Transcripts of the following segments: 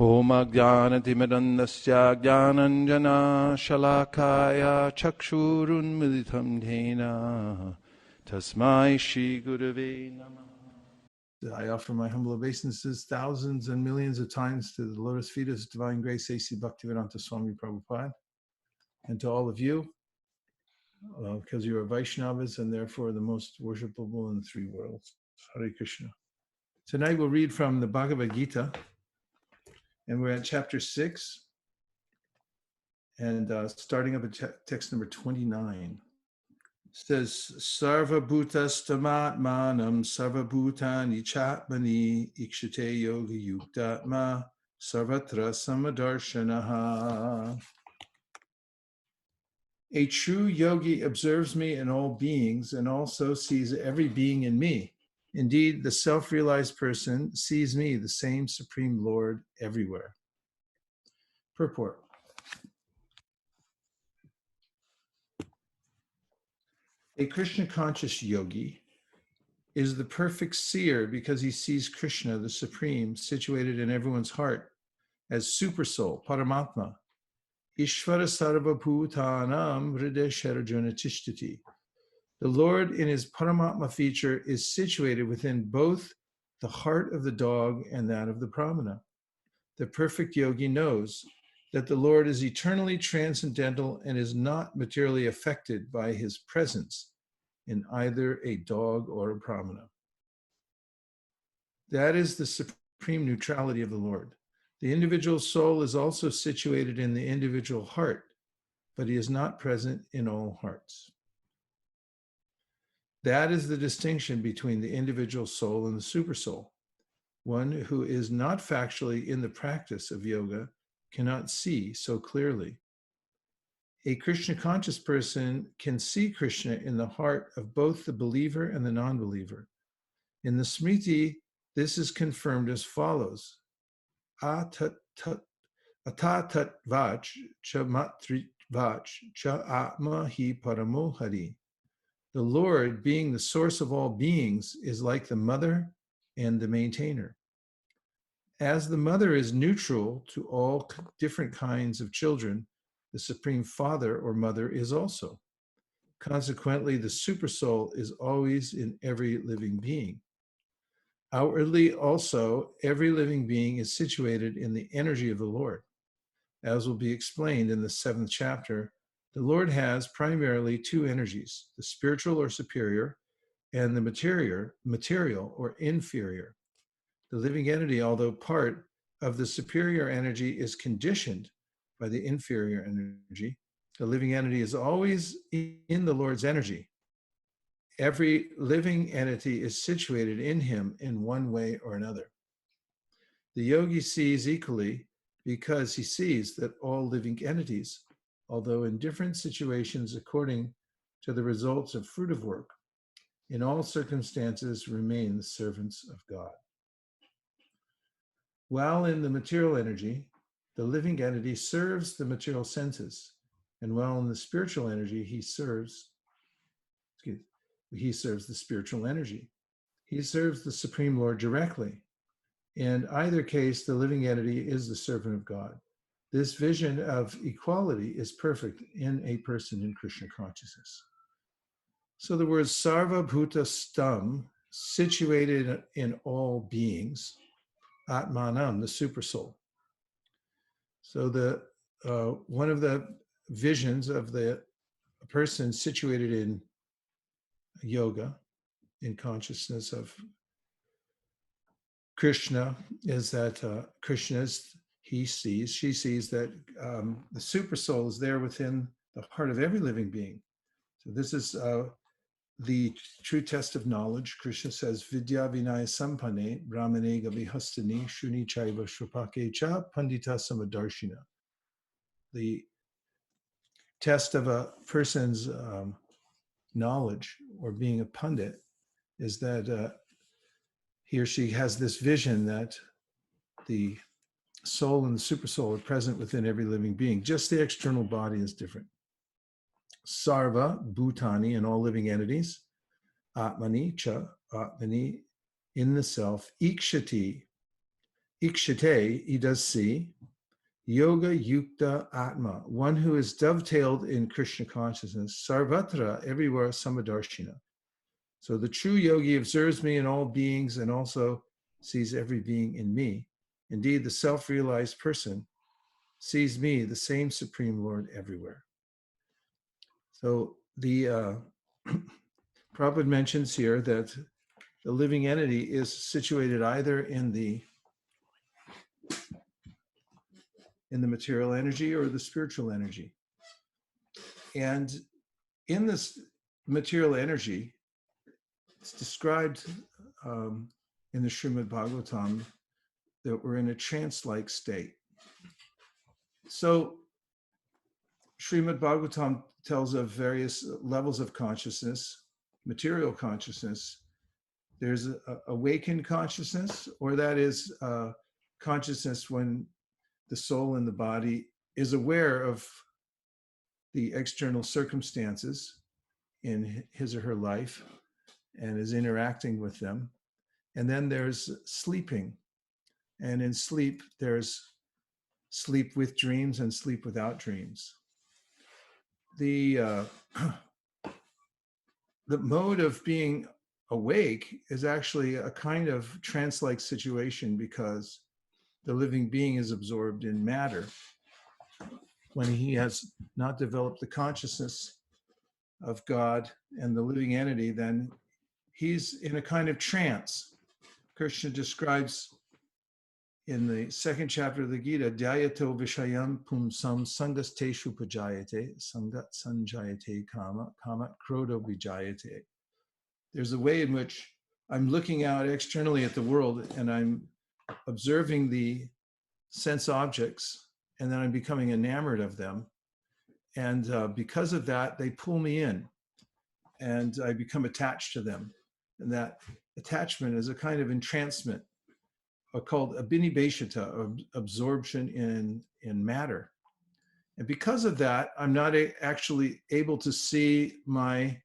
Om Ajnanatimidandasya Jnananjana Shalakaya Chakshurun Militam Dhena Tasmai Shri Gurave Namah. I offer my humble obeisances thousands and millions of times to the lotus feet of His Divine Grace, A.C. Bhaktivedanta Swami Prabhupada, and to all of you, because you are Vaishnavas and therefore the most worshipable in the three worlds. Hare Krishna. Tonight we'll read from the Bhagavad Gita, and we're at chapter 6, and starting up at text number 29. Says Sarva Bhutastamatmanam Sarva Bhutani Chatmani Ikshate Yogi Yuktatma Sarvatra Samadarshanaha. A true yogi observes me in all beings and also sees every being in me. Indeed, the self-realized person sees me, the same Supreme Lord, everywhere. Purport. A Krishna-conscious yogi is the perfect seer because he sees Krishna, the Supreme, situated in everyone's heart as Supersoul, Paramatma. Ishvara Sarva Bhutanam Hrideshharajuna Tishtati. The Lord in his Paramatma feature is situated within both the heart of the dog and that of the Brahmana. The perfect yogi knows that the Lord is eternally transcendental and is not materially affected by his presence in either a dog or a Brahmana. That is the supreme neutrality of the Lord. The individual soul is also situated in the individual heart, but he is not present in all hearts. That is the distinction between the individual soul and the supersoul. One who is not factually in the practice of yoga cannot see so clearly. A Krishna conscious person can see Krishna in the heart of both the believer and the non-believer. In the Smriti, this is confirmed as follows. Atat vach cha matrit vach cha atma hi paramo hari. The Lord, being the source of all beings, is like the mother and the maintainer. As the mother is neutral to all different kinds of children, the Supreme Father or Mother is also. Consequently, the Supersoul is always in every living being. Outwardly, also, every living being is situated in the energy of the Lord. As will be explained in the 7th chapter, the Lord has primarily two energies, the spiritual or superior, and the material or inferior. The living entity, although part of the superior energy, is conditioned by the inferior energy. The living entity is always in the Lord's energy. Every living entity is situated in him in one way or another. The yogi sees equally because he sees that all living entities, although in different situations according to the results of fruitive work, in all circumstances remain the servants of God. While in the material energy, the living entity serves the material senses, and while in the spiritual energy, he serves the spiritual energy. He serves the Supreme Lord directly. In either case, the living entity is the servant of God. This vision of equality is perfect in a person in Krishna consciousness. So the word sarva bhuta stam, situated in all beings, atmanam, the supersoul. So the one of the visions of the person situated in yoga, in consciousness of Krishna, is that Krishna is, she sees that the supersoul is there within the heart of every living being. So this is the true test of knowledge. Krishna says, Vidya Vinaya Sampane, Brahmane Gavihastani, Shuni Chaiva Shrupake Cha, Pandita Samadarshina. The test of a person's knowledge or being a pundit is that he or she has this vision that the soul and the supersoul are present within every living being. Just the external body is different. Sarva, Bhutani, and all living entities. Atmani, cha, Atmani, in the self. Ikshati, Ikshate, he does see. Yoga Yukta Atma, one who is dovetailed in Krishna consciousness. Sarvatra, everywhere, Samadarshina. So the true yogi observes me in all beings and also sees every being in me. Indeed, the self-realized person sees me, the same Supreme Lord, everywhere. So the Prabhupada mentions here that the living entity is situated either in the material energy or the spiritual energy. And in this material energy, it's described in the Srimad Bhagavatam that we're in a trance-like state. So Srimad Bhagavatam tells of various levels of consciousness, material consciousness. There's a awakened consciousness, or that is consciousness when the soul in the body is aware of the external circumstances in his or her life and is interacting with them. And then there's sleeping. And in sleep, there's sleep with dreams and sleep without dreams. The mode of being awake is actually a kind of trance-like situation because the living being is absorbed in matter. When he has not developed the consciousness of God and the living entity, then he's in a kind of trance. Krishna describes in the second chapter of the Gita, Dhyayato Vishayam Pumsam Sangasteshu Pajayate, Sangat Sanjayate Kama, Kamat Krodo Vijayate. There's a way in which I'm looking out externally at the world and I'm observing the sense objects, and then I'm becoming enamored of them. And because of that, they pull me in and I become attached to them. And that attachment is a kind of entrancement called abhinibheshata, or absorption in matter. And because of that, I'm not actually able to see my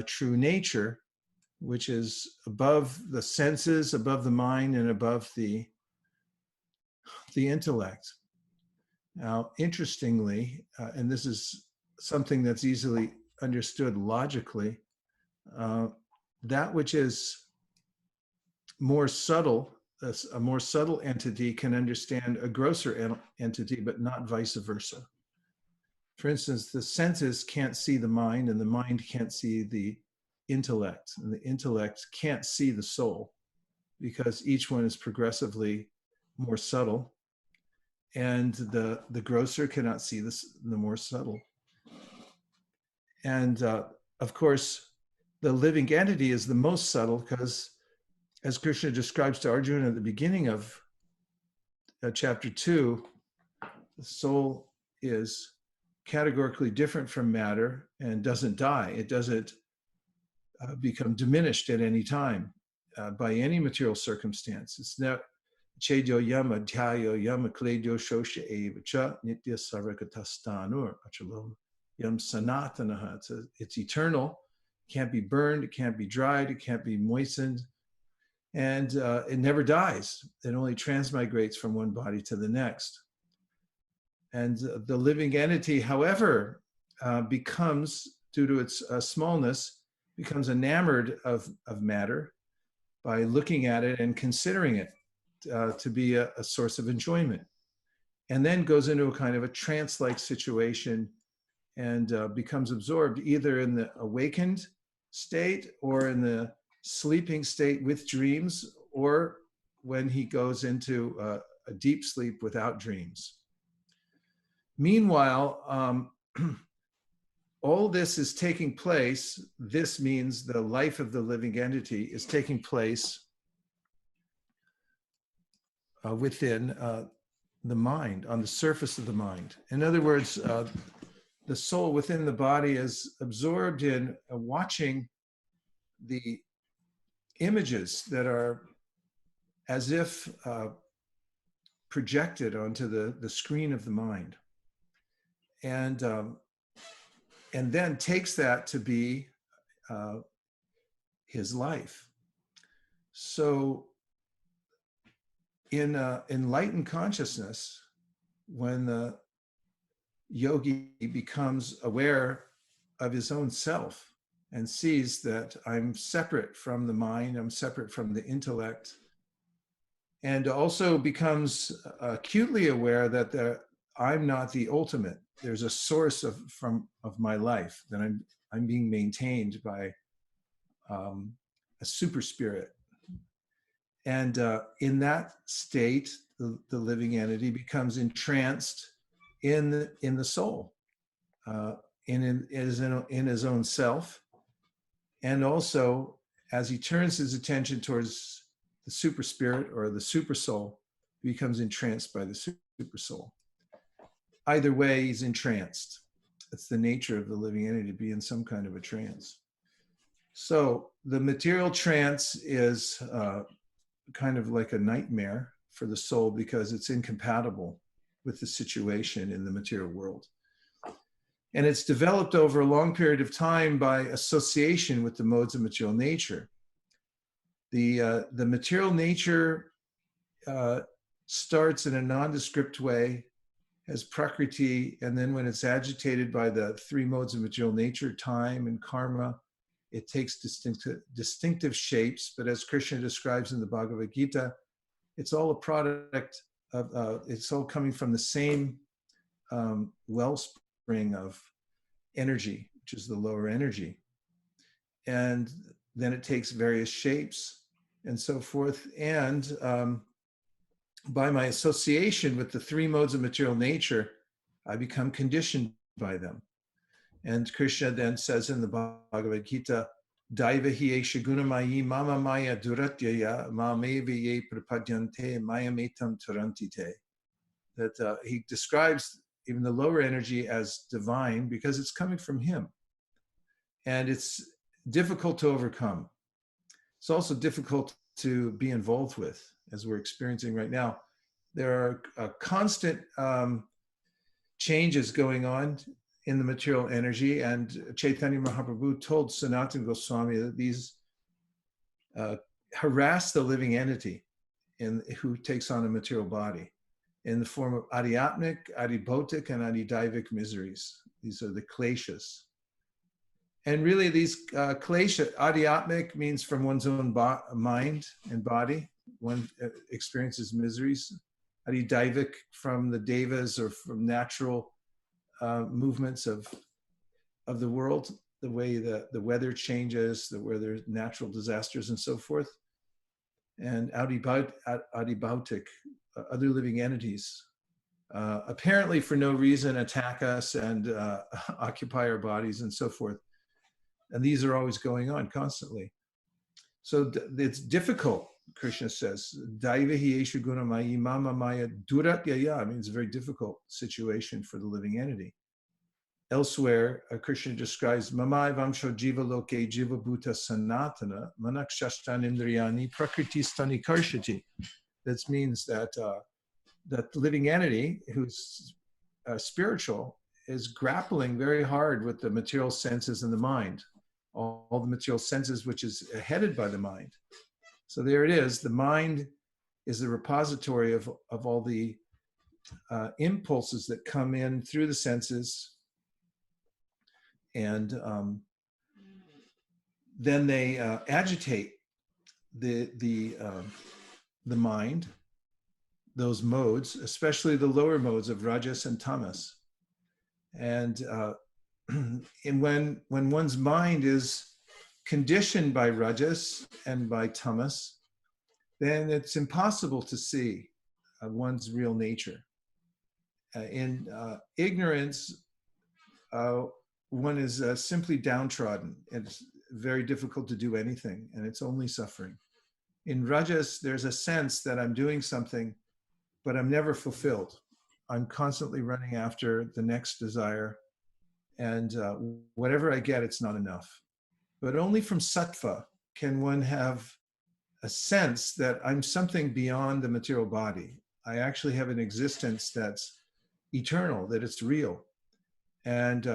true nature, which is above the senses, above the mind, and above the intellect. Now, interestingly, and this is something that's easily understood logically, that which is more subtle, a more subtle entity can understand a grosser entity, but not vice versa. For instance, the senses can't see the mind, and the mind can't see the intellect, and the intellect can't see the soul, because each one is progressively more subtle, and the grosser cannot see the more subtle. And of course, the living entity is the most subtle because, as Krishna describes to Arjuna at the beginning of chapter 2, the soul is categorically different from matter and doesn't die. It doesn't become diminished at any time by any material circumstance. It's not Chedyo yama dhyayo yama kledyo shosha evacha nitya sarvakatastanur achalom yam sanatanaha. It's eternal. It can't be burned. It can't be dried. It can't be moistened. And it never dies. It only transmigrates from one body to the next. And the living entity, however, becomes, due to its smallness, becomes enamored of matter by looking at it and considering it to be a source of enjoyment, and then goes into a kind of a trance-like situation and becomes absorbed either in the awakened state or in the sleeping state with dreams, or when he goes into a deep sleep without dreams. Meanwhile, all this is taking place. This means the life of the living entity is taking place within the mind, on the surface of the mind. In other words, the soul within the body is absorbed in watching the images that are as if projected onto the screen of the mind, and then takes that to be his life. So in enlightened consciousness, when the yogi becomes aware of his own self and sees that I'm separate from the mind, I'm separate from the intellect, and also becomes acutely aware that I'm not the ultimate. There's a source of my life, that I'm being maintained by a super spirit. And in that state, the living entity becomes entranced in the soul, in his own self, and also as he turns his attention towards the super spirit or the super soul, he becomes entranced by the super soul. Either way, he's entranced. It's the nature of the living entity to be in some kind of a trance. So the material trance is kind of like a nightmare for the soul because it's incompatible with the situation in the material world. And it's developed over a long period of time by association with the modes of material nature. The material nature starts in a nondescript way as prakriti, and then when it's agitated by the three modes of material nature, time and karma, it takes distinctive shapes. But as Krishna describes in the Bhagavad Gita, it's all a product of, it's all coming from the same wellspring of energy, which is the lower energy. And then it takes various shapes and so forth. And by my association with the three modes of material nature, I become conditioned by them. And Krishna then says in the Bhagavad Gita, Daivahi esha gunamayi mama maya duratyaya mameviye prapadyante mayametam tarantite. That he describes even the lower energy as divine because it's coming from him. And it's difficult to overcome. It's also difficult to be involved with, as we're experiencing right now. There are constant changes going on in the material energy, and Chaitanya Mahaprabhu told Sanatana Goswami that these harass the living entity who takes on a material body in the form of adhyatmic, adhibautic, and adhidaivik miseries. These are the kleshas. And really these klesha, adhyatmic means from one's own mind and body, one experiences miseries. Adhidaivik from the devas or from natural movements of the world, the way the weather changes, the weather, natural disasters and so forth. And adhibautic, other living entities, apparently for no reason attack us and occupy our bodies and so forth. And these are always going on constantly. So it's difficult, Krishna says. Daivahi esha gunamayi mama maya duratyaya means a very difficult situation for the living entity. Elsewhere, Krishna describes Mamai Vamsho Jiva Loke Jiva Bhuta Sanatana Manakshashtan Indriyani Prakriti Karshati. That means that that living entity who's spiritual is grappling very hard with the material senses and the mind, all the material senses which is headed by the mind. So there it is. The mind is the repository of all the impulses that come in through the senses. And then they agitate the mind, those modes, especially the lower modes of rajas and tamas. And when one's mind is conditioned by rajas and by tamas, then it's impossible to see one's real nature. In ignorance, one is simply downtrodden. It's very difficult to do anything, and it's only suffering. In rajas, there's a sense that I'm doing something, but I'm never fulfilled. I'm constantly running after the next desire, and whatever I get, it's not enough. But only from sattva can one have a sense that I'm something beyond the material body. I actually have an existence that's eternal, that it's real. And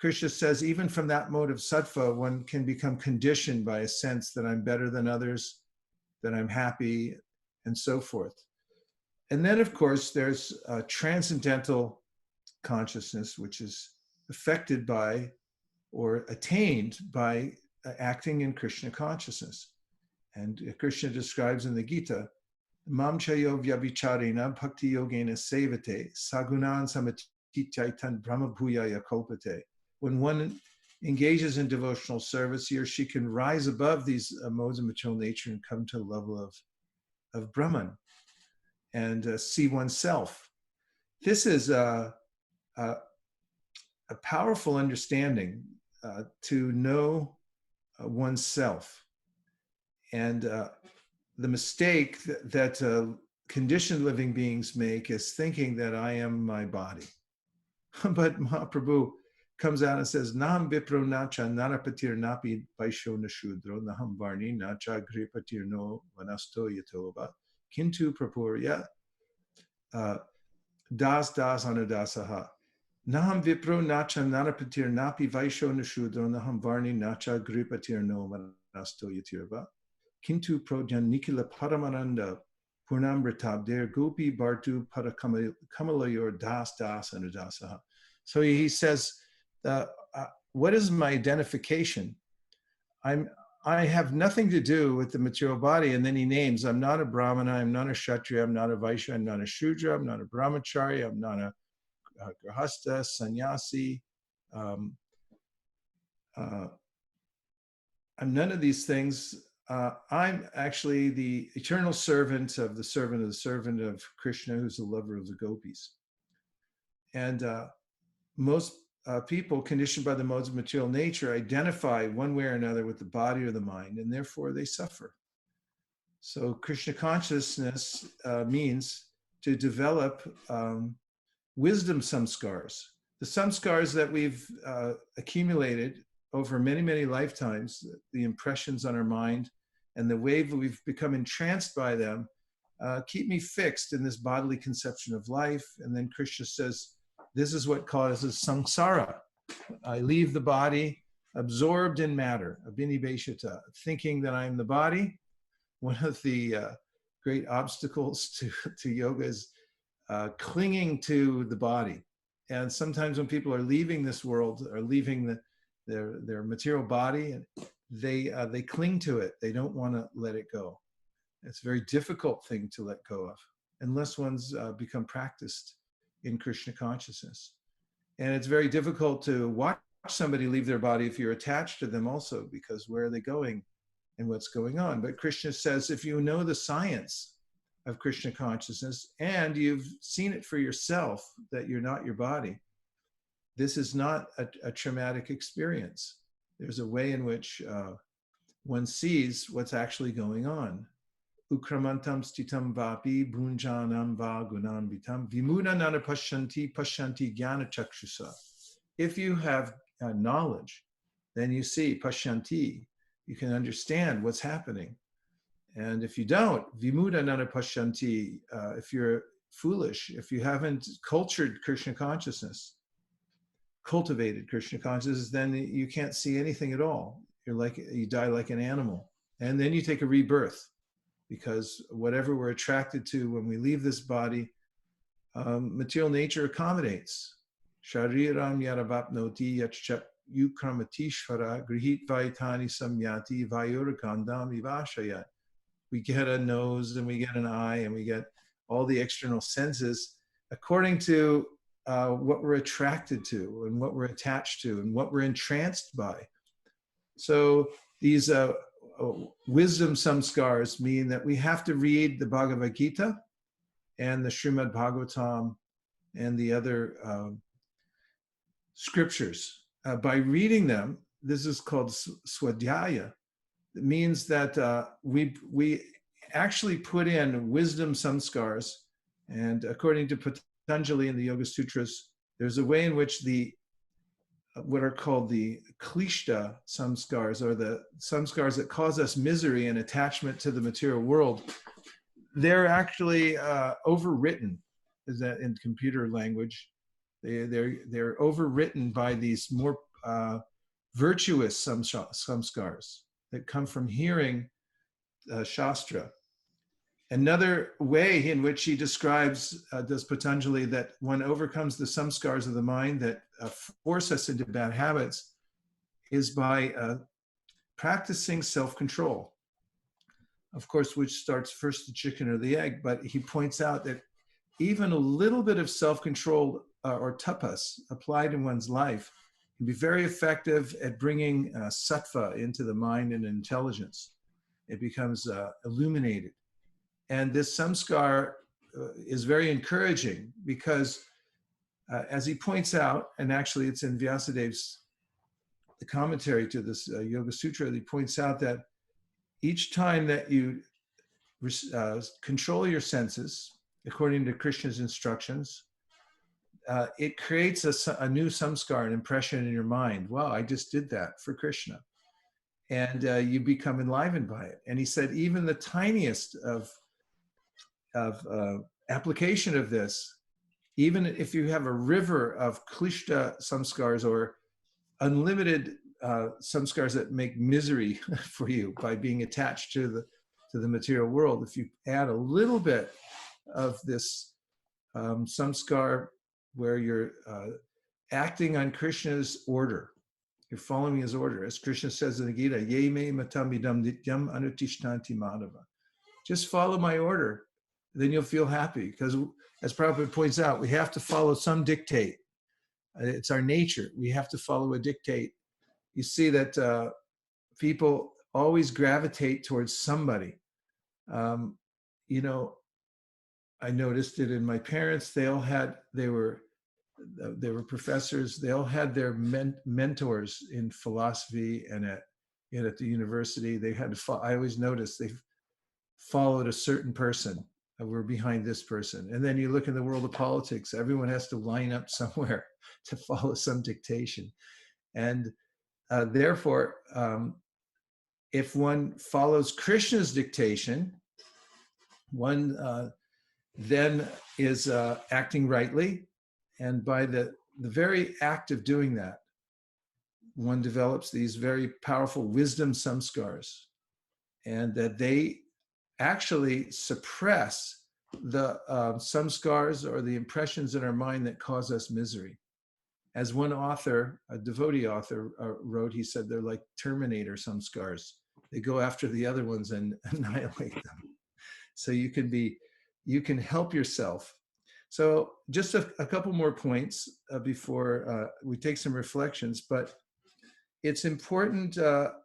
Krishna says, even from that mode of sattva, one can become conditioned by a sense that I'm better than others, that I'm happy, and so forth. And then, of course, there's transcendental consciousness, which is affected by or attained by acting in Krishna consciousness. And Krishna describes in the Gita, Mam chayo vyabhicharena bhakti yogena sevate sagunan samatitaitan brahma bhuyaya kopate. When one engages in devotional service, he or she can rise above these modes of material nature and come to the level of Brahman and see oneself. This is a powerful understanding to know oneself. And the mistake that conditioned living beings make is thinking that I am my body. But Mahaprabhu comes out and says, Nam vipro nacha narapatir napi vaisho nashudro naham varni nacha gripatir no vanasto yatova kintu prapurya das anudasaha. Naham vipro nacha narapatir napi vaisho nashudro naham varni nacha gripatir no vanasto yatirva kintu prodyan nikila paramananda purnamritab der gopi bartu parakamalayor das anudasaha. So he says, what is my identification? I have nothing to do with the material body. And then he names, I'm not a Brahmana, I'm not a Kshatriya, I'm not a Vaishya, I'm not a Shudra, I'm not a Brahmachari, I'm not a Grahasta, Sannyasi. I'm none of these things. I'm actually the eternal servant of the servant of Krishna, who's the lover of the gopis. And most people conditioned by the modes of material nature identify one way or another with the body or the mind, and therefore they suffer. So Krishna consciousness means to develop wisdom samskars. The samskars that we've accumulated over many, many lifetimes, the impressions on our mind, and the way we've become entranced by them, keep me fixed in this bodily conception of life. And then Krishna says, this is what causes samsara. I leave the body absorbed in matter, abhinibheshita, thinking that I'm the body. One of the great obstacles to yoga is clinging to the body. And sometimes when people are leaving this world, or leaving their material body, and they cling to it. They don't want to let it go. It's a very difficult thing to let go of, unless one's become practiced in Krishna consciousness. And it's very difficult to watch somebody leave their body if you're attached to them also, because where are they going and what's going on? But Krishna says, if you know the science of Krishna consciousness and you've seen it for yourself, that you're not your body, this is not a traumatic experience. There's a way in which one sees what's actually going on. Ukramantam stitam vapi bhunjanam va gunambitam vimuna nana pashanti jnana chakshusa. If you have knowledge, then you see pashanti. You can understand what's happening. And if you don't, vimuda nana pashanti, if you're foolish, if you haven't cultured Krishna consciousness, cultivated Krishna consciousness, then you can't see anything at all. You die like an animal. And then you take a rebirth, because whatever we're attracted to when we leave this body, material nature accommodates. Shariram yaravapnoti yachcha yukramatishvara grihit vaitani samyati vayuragandam ivashayat. We get a nose and we get an eye and we get all the external senses according to what we're attracted to and what we're attached to and what we're entranced by. So these wisdom samskars mean that we have to read the Bhagavad Gita and the Srimad Bhagavatam and the other scriptures. By reading them, this is called swadhyaya. It means that we actually put in wisdom samskars, and according to Patanjali in the Yoga Sutras, there's a way in which what are called the klishta samskars, or the samskars that cause us misery and attachment to the material world, they're actually overwritten, is that in computer language. They're overwritten by these more virtuous samskars that come from hearing Shastra. Another way in which he describes, does Patanjali, that one overcomes the samskars of the mind that force us into bad habits is by practicing self-control. Of course, which starts first, the chicken or the egg, but he points out that even a little bit of self-control or tapas applied in one's life can be very effective at bringing sattva into the mind and intelligence. It becomes illuminated. And this samskar is very encouraging because, as he points out, and actually it's in Vyasadev's the commentary to this Yoga Sutra, he points out that each time that you control your senses according to Krishna's instructions, it creates a new samskar, an impression in your mind. Wow, I just did that for Krishna. And you become enlivened by it. And he said, even the tiniest of application of this, even if you have a river of klishta samskars or unlimited samskars that make misery for you by being attached to the material world, if you add a little bit of this samskar where you're acting on Krishna's order, you're following his order, as Krishna says in the Gita, ye me matamidam nityam anutishtanti madhava. Just follow my order, then you'll feel happy. Because as Prabhupada points out, we have to follow some dictate. It's our nature. We have to follow a dictate. You see that people always gravitate towards somebody. You know, I noticed it in my parents. They were professors. They all had their mentors in philosophy and at the university. They had to I always noticed they followed a certain person. We're behind this person. And then you look in the world of politics, everyone has to line up somewhere to follow some dictation. And therefore, if one follows Krishna's dictation, one then is acting rightly. And by the very act of doing that, one develops these very powerful wisdom samskars, and that they actually suppress the samskars or the impressions in our mind that cause us misery. As one author, a devotee author, wrote, he said they're like Terminator samskars. They go after the other ones and annihilate them. So you can help yourself. So just a couple more points before we take some reflections, but it's important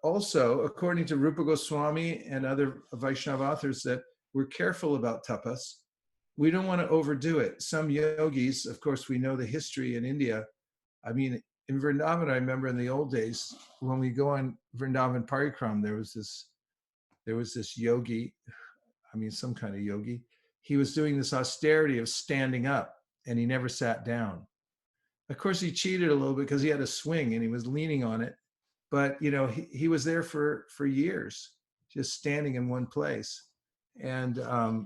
also, according to Rupa Goswami and other Vaishnava authors, that we're careful about tapas. We don't want to overdo it. Some yogis, of course, we know the history in India. I mean, in Vrindavan, I remember in the old days, when we go on Vrindavan Parikram, there was this yogi, I mean, some kind of yogi. He was doing this austerity of standing up, and he never sat down. Of course, he cheated a little bit because he had a swing and he was leaning on it. But you know, he was there for years, just standing in one place, and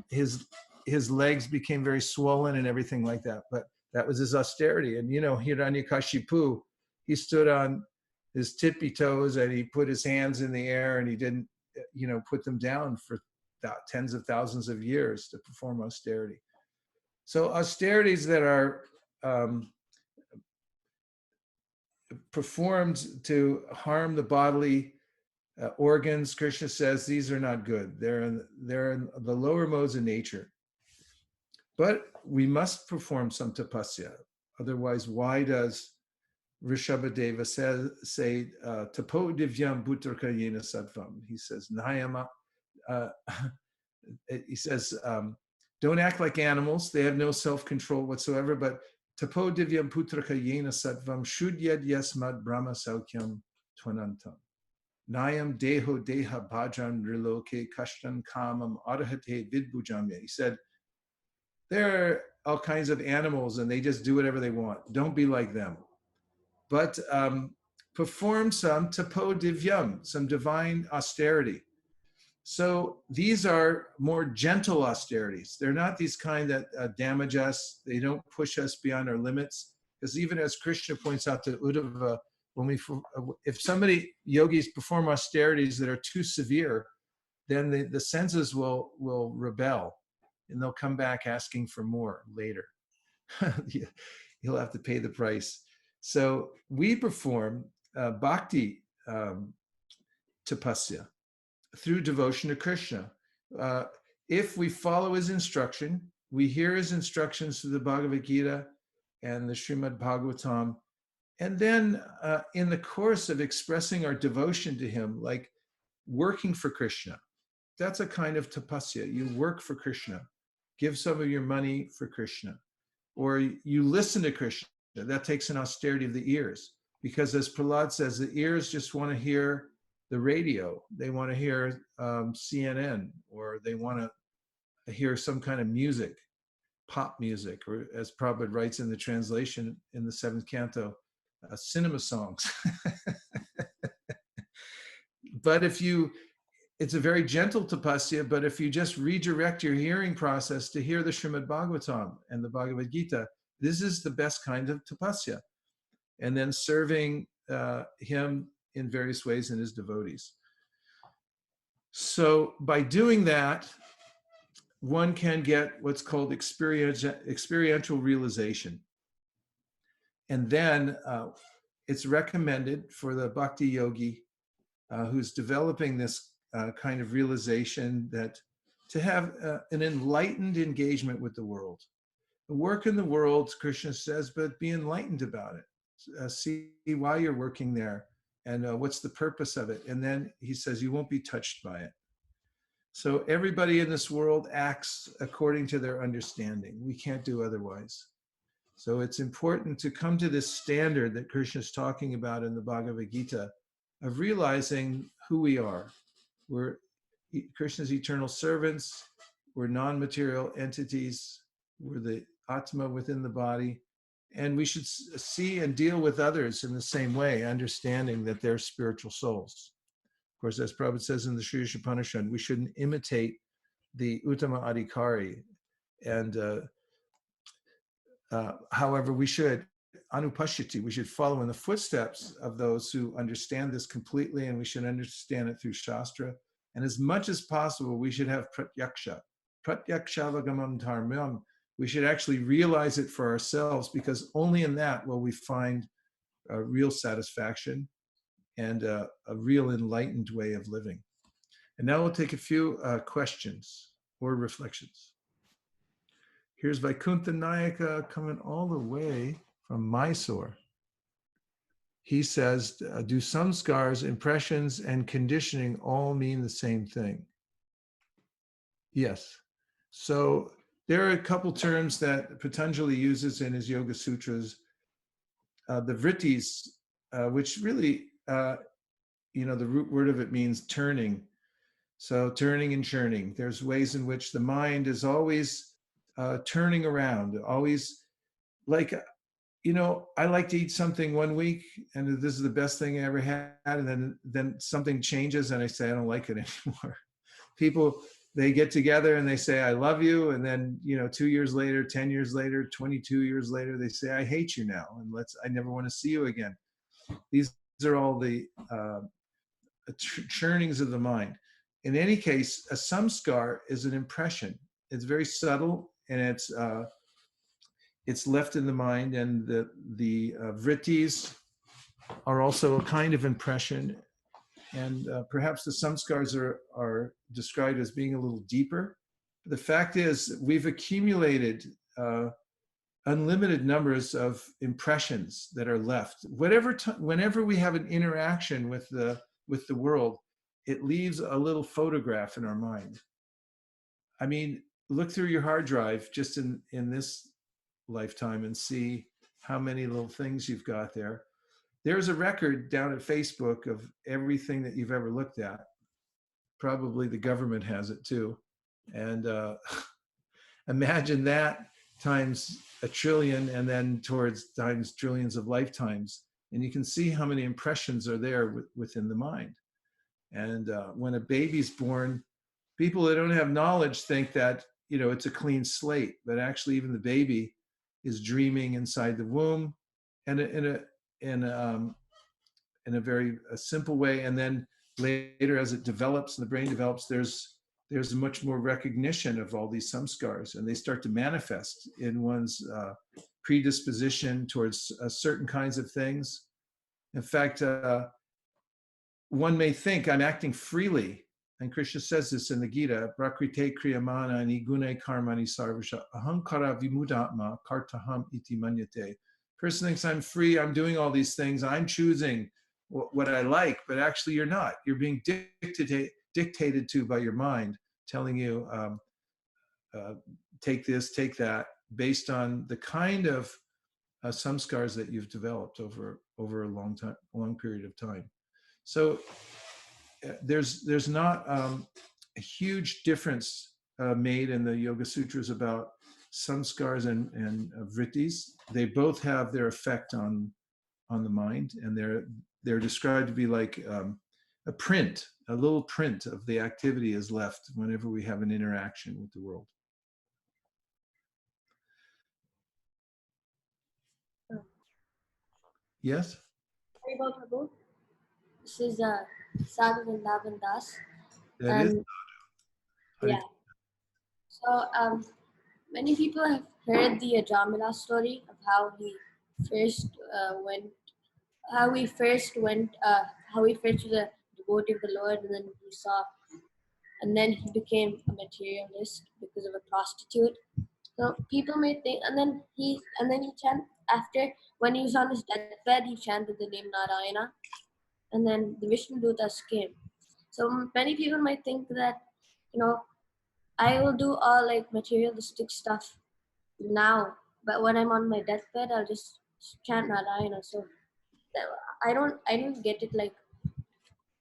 his legs became very swollen and everything like that. But that was his austerity. And you know, Hiranyakashipu, he stood on his tippy toes and he put his hands in the air and he didn't, you know, put them down for tens of thousands of years to perform austerity. So austerities that are performed to harm the bodily organs, Krishna says these are not good. They're in the lower modes of nature. But we must perform some tapasya. Otherwise, why does Rishabhadeva say tapo divyam bhutarka yena sattvam? He says nayama. He says don't act like animals. They have no self-control whatsoever. But tapo divyam putraka yena sattvam shudyad yasmad brahma saukyam twanantam. Nayam deho deha bhajan riloke kashtan kamam arahate vidbhujamya. He said, there are all kinds of animals and they just do whatever they want. Don't be like them. But perform some tapo divyam, some divine austerity. So these are more gentle austerities. They're not these kind that damage us. They don't push us beyond our limits. Because even as Krishna points out to Uddhava, if somebody, yogis, perform austerities that are too severe, then the senses will rebel, and they'll come back asking for more later. You'll have to pay the price. So we perform bhakti tapasya through devotion to Krishna. Uh, if we follow his instruction, we hear his instructions through the Bhagavad Gita and the Srimad Bhagavatam, and then in the course of expressing our devotion to him, like working for Krishna, that's a kind of tapasya. You work for Krishna, give some of your money for Krishna, or you listen to Krishna. That takes an austerity of the ears, because as Prahlad says, the ears just want to hear the radio. They want to hear CNN, or they want to hear some kind of music, pop music, or as Prabhupada writes in the translation in the seventh canto, cinema songs. But it's a very gentle tapasya, but if you just redirect your hearing process to hear the Srimad Bhagavatam and the Bhagavad Gita, this is the best kind of tapasya. And then serving him in various ways in his devotees. So by doing that, one can get what's called experiential realization. And then it's recommended for the bhakti yogi who's developing this kind of realization that to have an enlightened engagement with the world. Work in the world, Krishna says, but be enlightened about it. See why you're working there and what's the purpose of it. And then he says you won't be touched by it. So everybody in this world acts according to their understanding. We can't do otherwise. So it's important to come to this standard that Krishna is talking about in the Bhagavad Gita of realizing who we are. We're Krishna's eternal servants. We're non-material entities. We're the Atma within the body. And we should see and deal with others in the same way, understanding that they're spiritual souls. Of course, as Prabhupada says in the Sri Upanishad, we shouldn't imitate the Uttama Adhikari. And however, we should anupashyati, we should follow in the footsteps of those who understand this completely, and we should understand it through Shastra. And as much as possible, we should have pratyaksha. Pratyakshavagaman dharmam. We should actually realize it for ourselves, because only in that will we find a real satisfaction and a real enlightened way of living. And now we'll take a few questions or reflections. Here's Vaikuntha Nayaka coming all the way from Mysore. He says, do samskars, impressions, and conditioning all mean the same thing? Yes. So there are a couple terms that Patanjali uses in his Yoga Sutras. The vrittis, which really, the root word of it means turning. So turning and churning. There's ways in which the mind is always turning around, always like, I like to eat something one week and this is the best thing I ever had. And then something changes and I say, I don't like it anymore. People, they get together and they say, I love you. And then, 2 years later, 10 years later, 22 years later, they say, I hate you now. And I never want to see you again. These are all the churnings of the mind. In any case, a samskar is an impression. It's very subtle, and it's left in the mind, and the vrittis are also a kind of impression. And perhaps the samskars are described as being a little deeper. The fact is, we've accumulated unlimited numbers of impressions that are left. Whenever we have an interaction with the world, it leaves a little photograph in our mind. I mean, look through your hard drive just in this lifetime and see how many little things you've got there. There's a record down at Facebook of everything that you've ever looked at. Probably the government has it too. And imagine that times a trillion, and then towards times trillions of lifetimes. And you can see how many impressions are there within the mind. And when a baby's born, people that don't have knowledge think that, it's a clean slate, but actually even the baby is dreaming inside the womb, and in a very simple way. And then later, as it develops and the brain develops, there's much more recognition of all these samskars, and they start to manifest in one's predisposition towards certain kinds of things. In fact, one may think I'm acting freely, and Krishna says this in the Gita, Prakrite kriyamana nigune karmani sarvasha ahankara vimudatma kartaham iti manyate. Person thinks I'm free, I'm doing all these things, I'm choosing what I like, but actually you're not. You're being dictated to by your mind, telling you, take this, take that, based on the kind of samskars that you've developed over a long period of time. So there's not a huge difference made in the Yoga Sutras about samskars and vrittis. They both have their effect on the mind, and they're described to be like a print, a little print of the activity is left whenever we have an interaction with the world. Yes? Sorry about Prabhu. This is Sadhu Vrindavan Das. That is. And How do you, yeah, so many people have heard the Jamila story of how he first went, how he first was a devotee of the Lord, and then he became a materialist because of a prostitute. So people may think, and then he chant after when he was on his deathbed, he chanted the name Narayana, and then the Vishnu Dutas came. So many people might think that, you know, I will do all like materialistic stuff now, but when I'm on my deathbed, I'll just chant Narayana. So I don't get it, like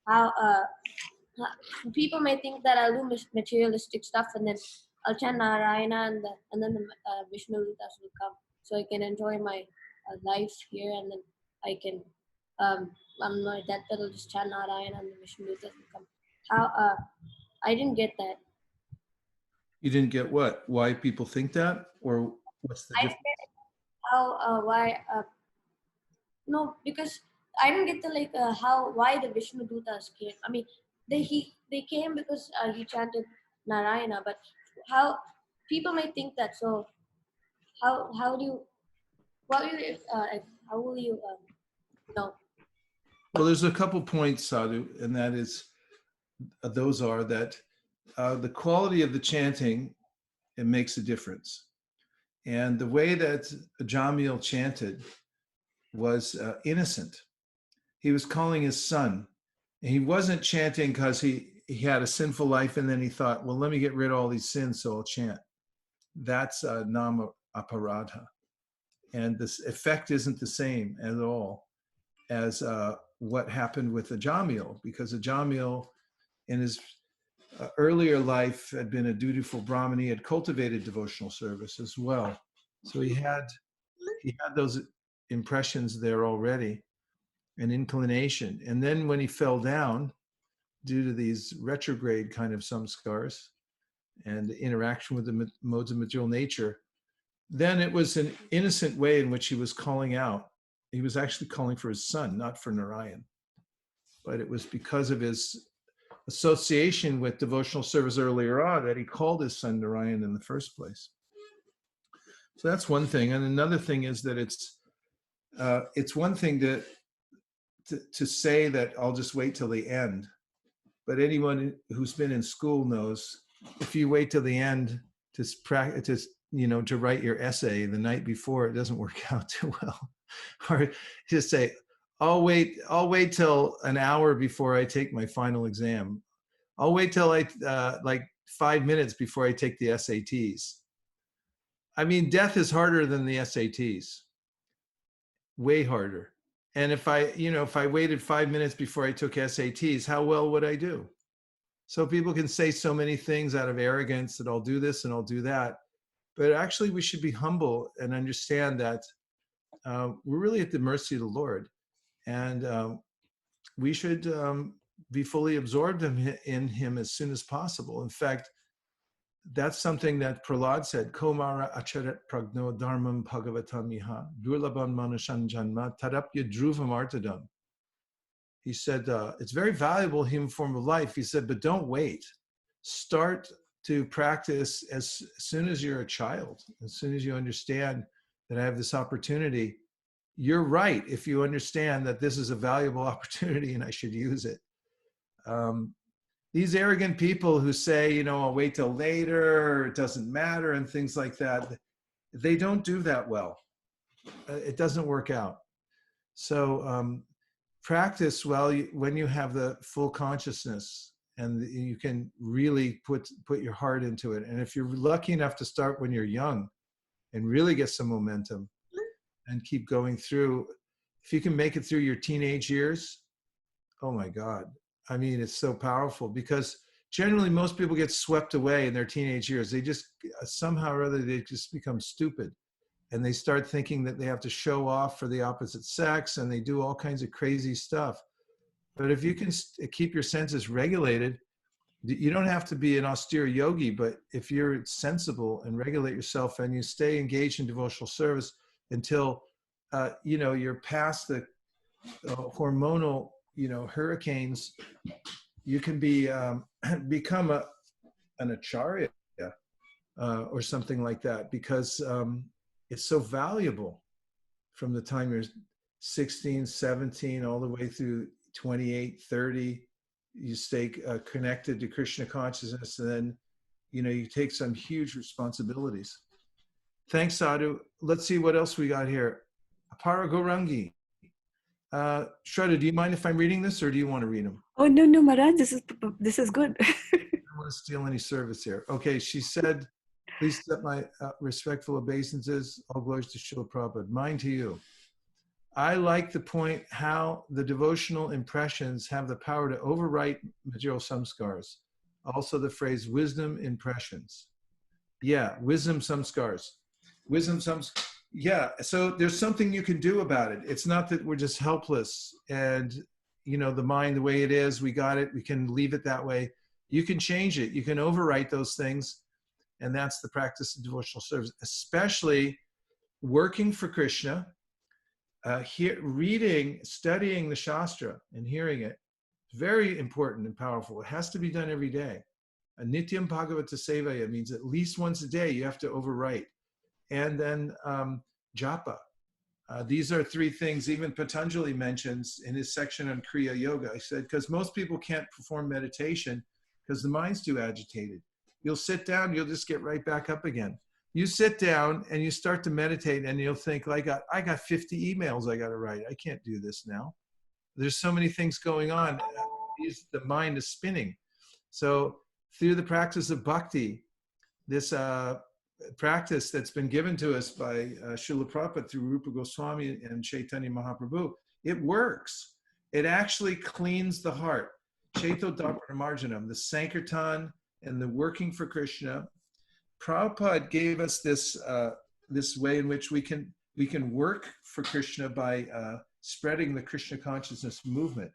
how people may think that I'll do materialistic stuff and then I'll chant Narayana, and then the Vishnu Dutas will come, so I can enjoy my life here, and then I can on my deathbed I'll just chant Narayana and the Vishnu Dutas will come. How I didn't get that. you didn't get what? Why people think that? Or what's the I difference? didn't get how why no, because I didn't get the like how why the Vishnu Dutas came. I mean, they came because he chanted Narayana, but how people might think that. So how do you what will you how will you know? Well, there's a couple points, Sadhu, and that is, those are that the quality of the chanting, it makes a difference. And the way that Jamil chanted was innocent. He was calling his son. And he wasn't chanting because he had a sinful life and then he thought, well, let me get rid of all these sins, so I'll chant. That's nama aparadha. And this effect isn't the same at all as what happened with the Jamil, because the Jamil in his earlier life had been a dutiful Brahmin. He had cultivated devotional service as well. So he had those impressions there already, an inclination. And then when he fell down due to these retrograde kind of samskars and interaction with the modes of material nature, then it was an innocent way in which he was calling out. He was actually calling for his son, not for Narayan. But it was because of his association with devotional service earlier on that he called his son Narayan in the first place. So that's one thing. And another thing is that it's one thing to say that I'll just wait till the end. But anyone who's been in school knows if you wait till the end to practice, to write your essay the night before, it doesn't work out too well. Or just say, I'll wait till an hour before I take my final exam. I'll wait till like 5 minutes before I take the SATs. I mean, death is harder than the SATs, way harder. And if I waited 5 minutes before I took SATs, how well would I do? So people can say so many things out of arrogance that I'll do this and I'll do that. But actually, we should be humble and understand that we're really at the mercy of the Lord. And we should be fully absorbed in him as soon as possible. In fact, that's something that Prahlad said, Komara acharet pragno dharmam bhagavatam iha, durlabam manushan janma, tarapya dhruvam artadam. He said, it's very valuable human form of life. He said, but don't wait. Start to practice as soon as you're a child, as soon as you understand that I have this opportunity. You're right if you understand that this is a valuable opportunity and I should use it. These arrogant people who say, you know, I'll wait till later, it doesn't matter, and things like that, they don't do that well. It doesn't work out. So practice well when you have the full consciousness and you can really put your heart into it. And if you're lucky enough to start when you're young and really get some momentum and keep going through, if you can make it through your teenage years, oh my God. I mean, it's so powerful because generally most people get swept away in their teenage years. They just somehow or other, they just become stupid. And they start thinking that they have to show off for the opposite sex, and they do all kinds of crazy stuff. But if you can keep your senses regulated, you don't have to be an austere yogi, but if you're sensible and regulate yourself and you stay engaged in devotional service until, you know, you're past the hormonal, you know, hurricanes, you can be become an acharya or something like that, because it's so valuable from the time you're 16, 17, all the way through 28, 30. You stay connected to Krishna consciousness, and then, you know, you take some huge responsibilities. Thanks, Sadhu. Let's see what else we got here. Apara Gorangi. Shraddha, do you mind if I'm reading this, or do you want to read them? Oh, no, Maharaj, this is good. I don't want to steal any service here. Okay, she said, please accept my respectful obeisances. All glories to Srila Prabhupada. Mine to you. I like the point how the devotional impressions have the power to overwrite material samskars. Also the phrase wisdom impressions. Yeah, wisdom samskars. Wisdom samskars. Yeah, so there's something you can do about it. It's not that we're just helpless and, you know, the mind the way it is, we got it, we can leave it that way. You can change it. You can overwrite those things. And that's the practice of devotional service, especially working for Krishna, reading, studying the Shastra and hearing it. Very important and powerful. It has to be done every day. A Nityam Bhagavata Sevaya means at least once a day you have to overwrite. And then japa. These are three things even Patanjali mentions in his section on Kriya Yoga. I said, because most people can't perform meditation because the mind's too agitated. You'll sit down, you'll just get right back up again. You sit down and you start to meditate and you'll think, like, I got 50 emails I got to write. I can't do this now. There's so many things going on. The mind is spinning. So through the practice of bhakti, this practice that's been given to us by Srila Prabhupada through Rupa Goswami and Chaitanya Mahaprabhu, it works. It actually cleans the heart. Chaito Dharmarjanam, the Sankirtan and the working for Krishna. Prabhupada gave us this this way in which we can work for Krishna by spreading the Krishna consciousness movement.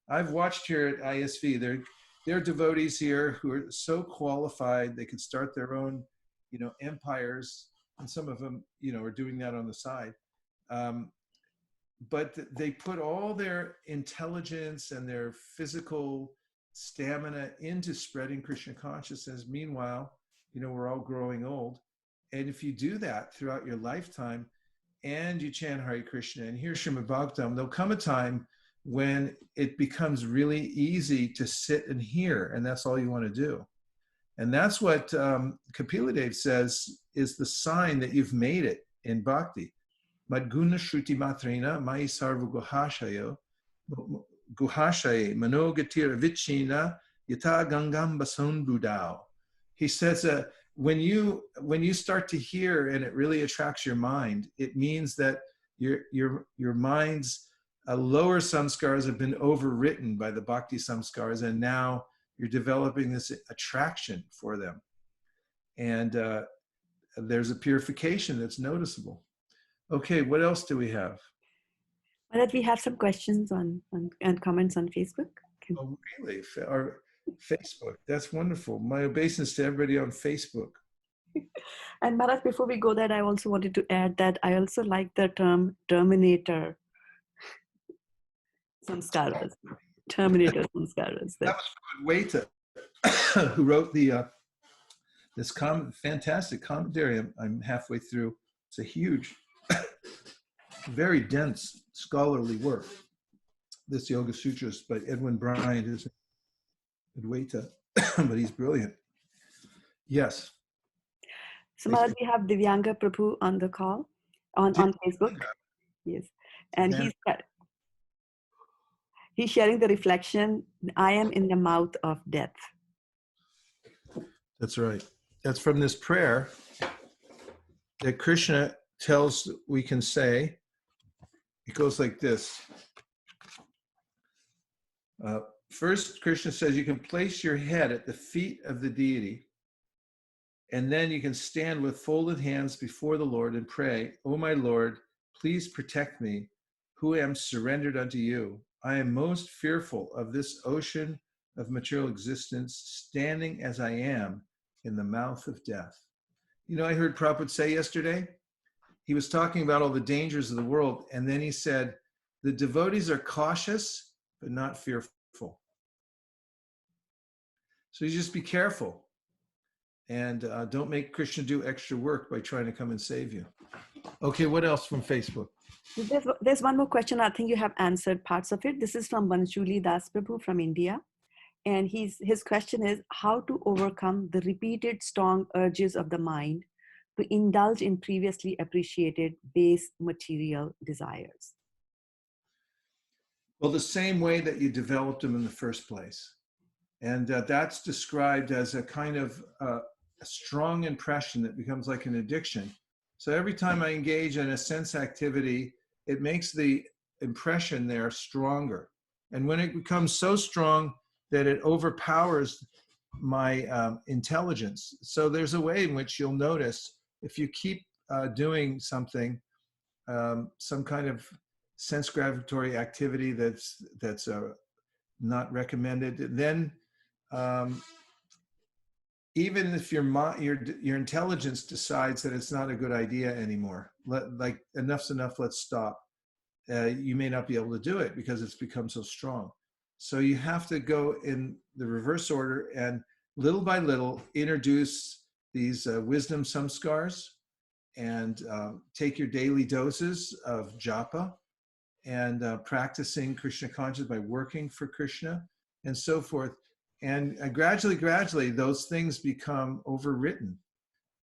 I've watched here at ISV, there are devotees here who are so qualified, they could start their own, you know, empires, and some of them, you know, are doing that on the side. But they put all their intelligence and their physical stamina into spreading Krishna consciousness. Meanwhile, you know, we're all growing old. And if you do that throughout your lifetime and you chant Hare Krishna and hear Srimad Bhagavatam, there'll come a time when it becomes really easy to sit and hear, and that's all you want to do. And that's what Kapila Dev says is the sign that you've made it in bhakti. Madguna Shruti Matrina, Mai Sarva Guhashaye, Manogatira Vichina, Yata Gangam Bason Budao. He says when you start to hear and it really attracts your mind, it means that your mind's lower samskars have been overwritten by the bhakti samskars, and now you're developing this attraction for them. And there's a purification that's noticeable. Okay, what else do we have? That we have some questions and comments on Facebook. Oh, really? Our Facebook. That's wonderful. My obeisance to everybody on Facebook. And Maharaj, before we go there, I also wanted to add that I also like the term terminator. Samskaras. Terminator Samskaras. That was Vaisesika, who wrote this fantastic commentary. I'm halfway through. It's a huge, very dense scholarly work. This Yoga Sutras by Edwin Bryant is Advaita, but he's brilliant. Yes. So Maharaj, we have Divyanga Prabhu on the call, on Facebook. Yes. And he's sharing the reflection, I am in the mouth of death. That's right. That's from this prayer that Krishna tells we can say. It goes like this. First, Krishna says you can place your head at the feet of the deity, and then you can stand with folded hands before the Lord and pray, "O my Lord, please protect me, who am surrendered unto you. I am most fearful of this ocean of material existence, standing as I am in the mouth of death." You know, I heard Prabhupada say yesterday, he was talking about all the dangers of the world, and then he said, the devotees are cautious, but not fearful. So you just be careful, and don't make Krishna do extra work by trying to come and save you. Okay, what else from Facebook? There's one more question. I think you have answered parts of it. This is from Banshuli Das Prabhu from India. And his question is how to overcome the repeated strong urges of the mind to indulge in previously appreciated base material desires. Well, the same way that you developed them in the first place. And that's described as a kind of a strong impression that becomes like an addiction. So every time I engage in a sense activity, it makes the impression there stronger. And when it becomes so strong that it overpowers my intelligence. So there's a way in which you'll notice if you keep doing something, some kind of sense gratificatory activity that's not recommended, then even if your intelligence decides that it's not a good idea anymore, like enough's enough, let's stop. You may not be able to do it because it's become so strong. So you have to go in the reverse order and little by little introduce these wisdom samskars and take your daily doses of japa and practicing Krishna consciousness by working for Krishna and so forth. And gradually, those things become overwritten.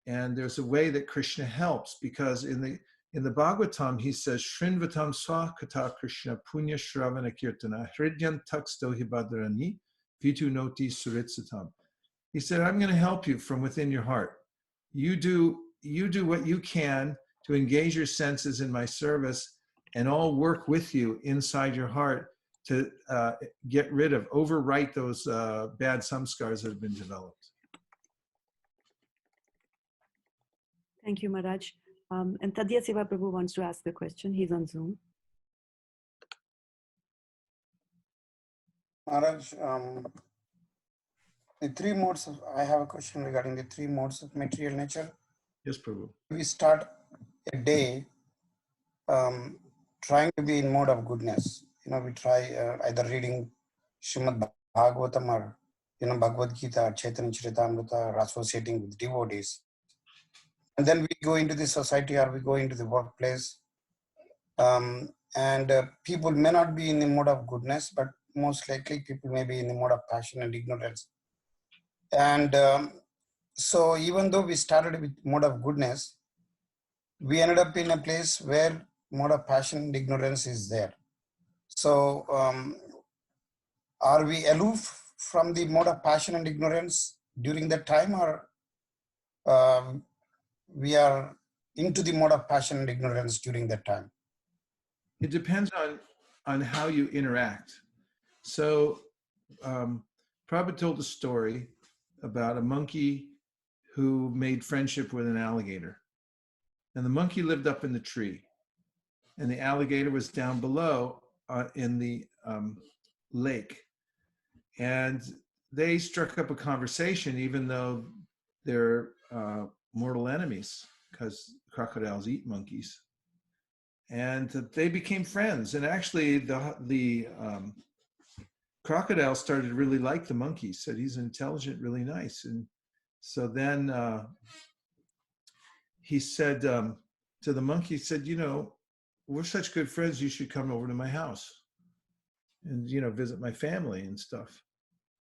And there's a way that Krishna helps, because in the Bhagavatam, he says, Shrinvatam swa kata Krishna punya shravana kirtana hridyan taksto hibadrani vitu noti suritsatam. He said, I'm going to help you from within your heart. You do what you can to engage your senses in my service, and I'll work with you inside your heart to overwrite those bad samskars that have been developed. Thank you, Maharaj. And Tadya Siva Prabhu wants to ask a question. He's on Zoom. Maharaj, the three modes I have a question regarding the three modes of material nature. Yes, Prabhu. We start a day trying to be in mode of goodness. We try either reading Srimad Bhagavatam or, Bhagavad Gita or Chaitanya Charitamrita, or associating with devotees. And then we go into the society or we go into the workplace. And people may not be in the mode of goodness, but most likely people may be in the mode of passion and ignorance. And so even though we started with mode of goodness, we ended up in a place where mode of passion and ignorance is there. So are we aloof from the mode of passion and ignorance during that time, or we are into the mode of passion and ignorance during that time? It depends on how you interact. So Prabhupada told a story about a monkey who made friendship with an alligator. And the monkey lived up in the tree, and the alligator was down below in the lake. And they struck up a conversation, even though they're mortal enemies, because crocodiles eat monkeys. and they became friends. And actually, the crocodile started to really like the monkey. Said he's intelligent, really nice. And so then he said to the monkey, he said, you know, we're such good friends. You should come over to my house and, you know, visit my family and stuff.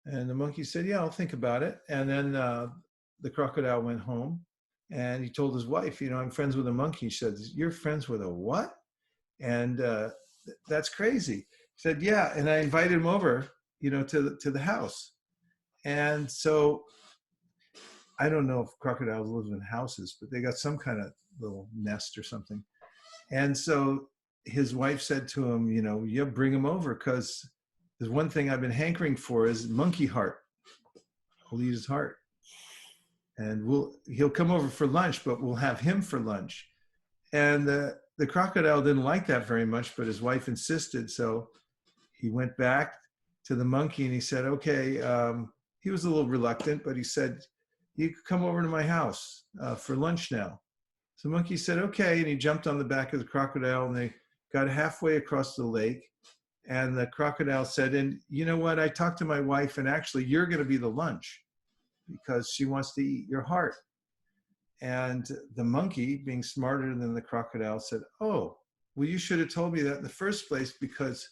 And the monkey said, yeah, I'll think about it. And then the crocodile went home and he told his wife, you know, I'm friends with a monkey. She said, you're friends with a what? And that's crazy. He said, yeah. And I invited him over, you know, to the house. And so I don't know if crocodiles live in houses, but they got some kind of little nest or something. And so his wife said to him, you know, you bring him over because there's one thing I've been hankering for is monkey heart. I'll eat his heart. And he'll come over for lunch, but we'll have him for lunch. And the crocodile didn't like that very much, but his wife insisted. So he went back to the monkey and he said, okay, he was a little reluctant, but he said, you could come over to my house for lunch now. So the monkey said, okay. And he jumped on the back of the crocodile and they got halfway across the lake. And the crocodile said, and you know what? I talked to my wife and actually you're going to be the lunch because she wants to eat your heart. And the monkey, being smarter than the crocodile, said, oh, well, you should have told me that in the first place because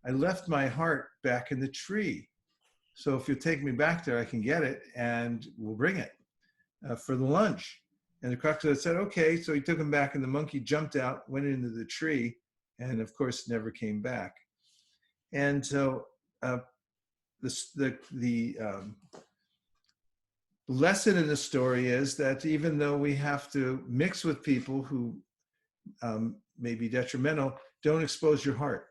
I left my heart back in the tree. So if you'll take me back there, I can get it and we'll bring it for the lunch. And the crocodile said, okay. So he took him back and the monkey jumped out, went into the tree, and of course never came back. And so the lesson in the story is that even though we have to mix with people who may be detrimental, don't expose your heart.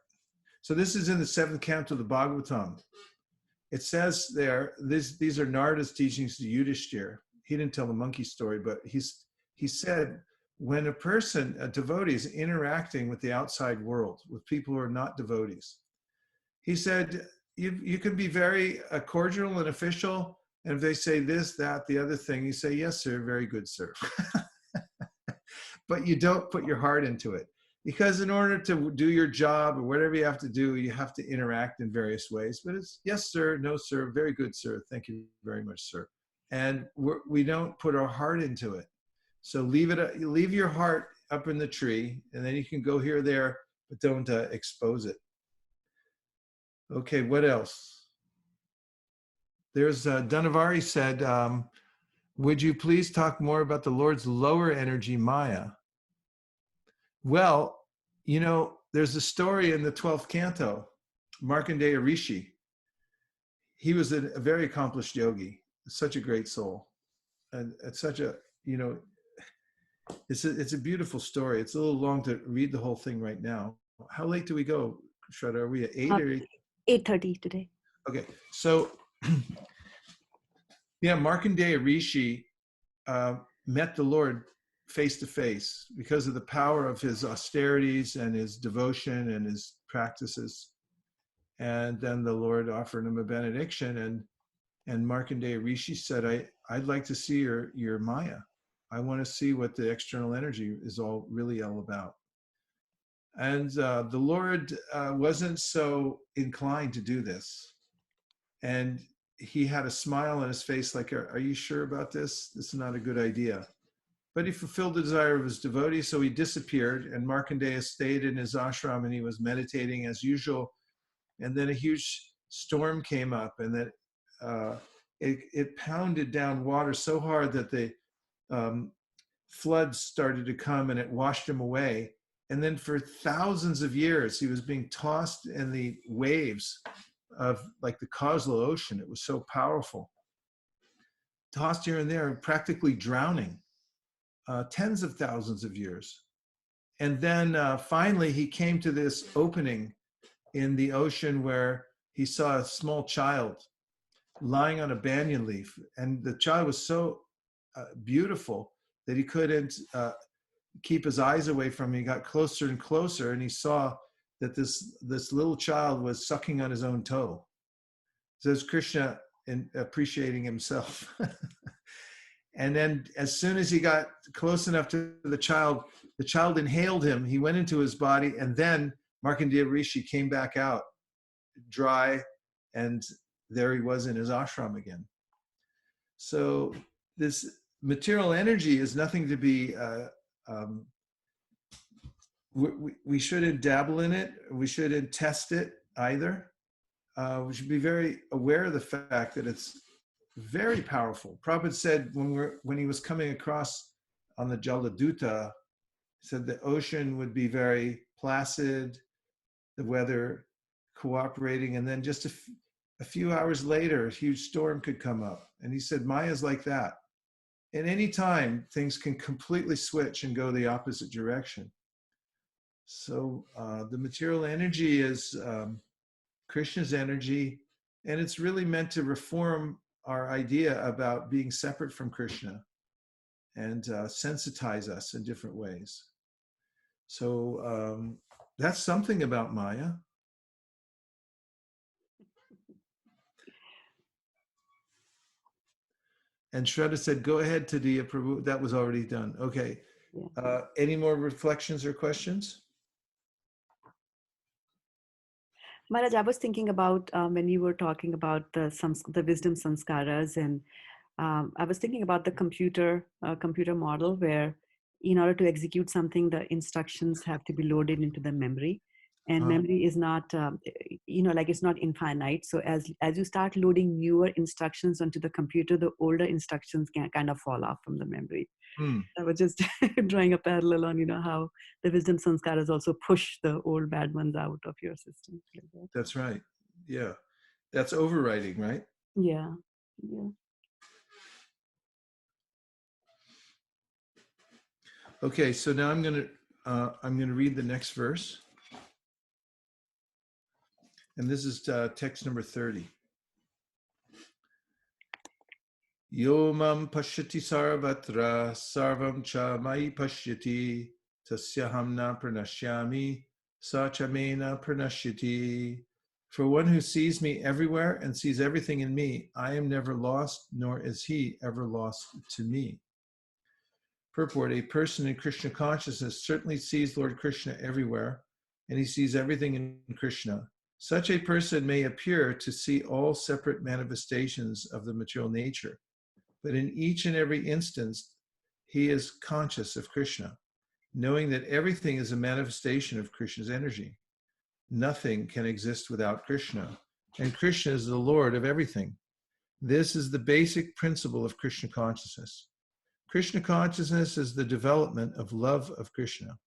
So this is in the 7th canto of the Bhagavatam. It says there, these are Narada's teachings to Yudhishthira. He didn't tell the monkey story, but he said, when a devotee is interacting with the outside world, with people who are not devotees, he said, you can be very cordial and official, and if they say this, that, the other thing, you say, yes, sir, very good, sir. But you don't put your heart into it. Because in order to do your job or whatever you have to do, you have to interact in various ways. But it's yes, sir, no, sir, very good, sir. Thank you very much, sir. And we don't put our heart into it. So leave your heart up in the tree, and then you can go here or there, but don't expose it. Okay, what else? There's Dhanavari said, would you please talk more about the Lord's lower energy, Maya? Well, you know, there's a story in the 12th canto, Markandeya Rishi. He was a very accomplished yogi, such a great soul. And it's such a, you know, it's a beautiful story. It's a little long to read the whole thing right now. How late do we go, Shraddha? Are we at 8 or 8:30 today. Okay, so yeah, Markandeya Rishi met the Lord face to face because of the power of his austerities and his devotion and his practices. And then the Lord offered him a benediction, and Markandeya Rishi said, I'd like to see your Maya. I want to see what the external energy is really all about. And the Lord wasn't so inclined to do this. And he had a smile on his face like, are you sure about this? This is not a good idea. But he fulfilled the desire of his devotee, so he disappeared, and Markandeya stayed in his ashram and he was meditating as usual. And then a huge storm came up, and that it pounded down water so hard that the floods started to come and it washed him away. And then for thousands of years, he was being tossed in the waves of like the Koslo Ocean. It was so powerful. Tossed here and there, practically drowning. Tens of thousands of years. And then finally he came to this opening in the ocean where he saw a small child lying on a banyan leaf. And the child was so beautiful that he couldn't keep his eyes away from him. He got closer and closer, and he saw that this little child was sucking on his own toe. Says Krishna, appreciating himself. And then as soon as he got close enough to the child, the child inhaled him, he went into his body, and then Markandeya Rishi came back out dry, and there he was in his ashram again. So this material energy is nothing to be, we shouldn't dabble in it. We shouldn't test it either. We should be very aware of the fact that it's very powerful. Prabhupada said when he was coming across on the Jaladuta, he said the ocean would be very placid, the weather cooperating, and then just a few hours later, a huge storm could come up. And he said, Maya's like that. At any time, things can completely switch and go the opposite direction. So the material energy is Krishna's energy, and it's really meant to reform our idea about being separate from Krishna and sensitize us in different ways. So that's something about Maya. And Shraddha said, go ahead, Tadiya Prabhu. That was already done. Okay. Any more reflections or questions? Maharaj, I was thinking about when you were talking about the wisdom sanskaras, and I was thinking about the computer model where in order to execute something, the instructions have to be loaded into the memory. And memory is not, like it's not infinite. So as you start loading newer instructions onto the computer, the older instructions can kind of fall off from the memory. I was just drawing a parallel on, how the wisdom sanskaras also push the old bad ones out of your system. Like that. That's right. Yeah. That's overriding, right? Yeah. Okay, so now I'm going to read the next verse. And this is text number 30. Yo mam pashyati sarvatra sarvam cha mai pashyati tasyaham na pranashyami sa cha me na pranashyati. For one who sees me everywhere and sees everything in me, I am never lost, nor is he ever lost to me. Purport: a person in Krishna consciousness certainly sees Lord Krishna everywhere, and he sees everything in Krishna. Such a person may appear to see all separate manifestations of the material nature, but in each and every instance, he is conscious of Krishna, knowing that everything is a manifestation of Krishna's energy. Nothing can exist without Krishna, and Krishna is the Lord of everything. This is the basic principle of Krishna consciousness. Krishna consciousness is the development of love of Krishna,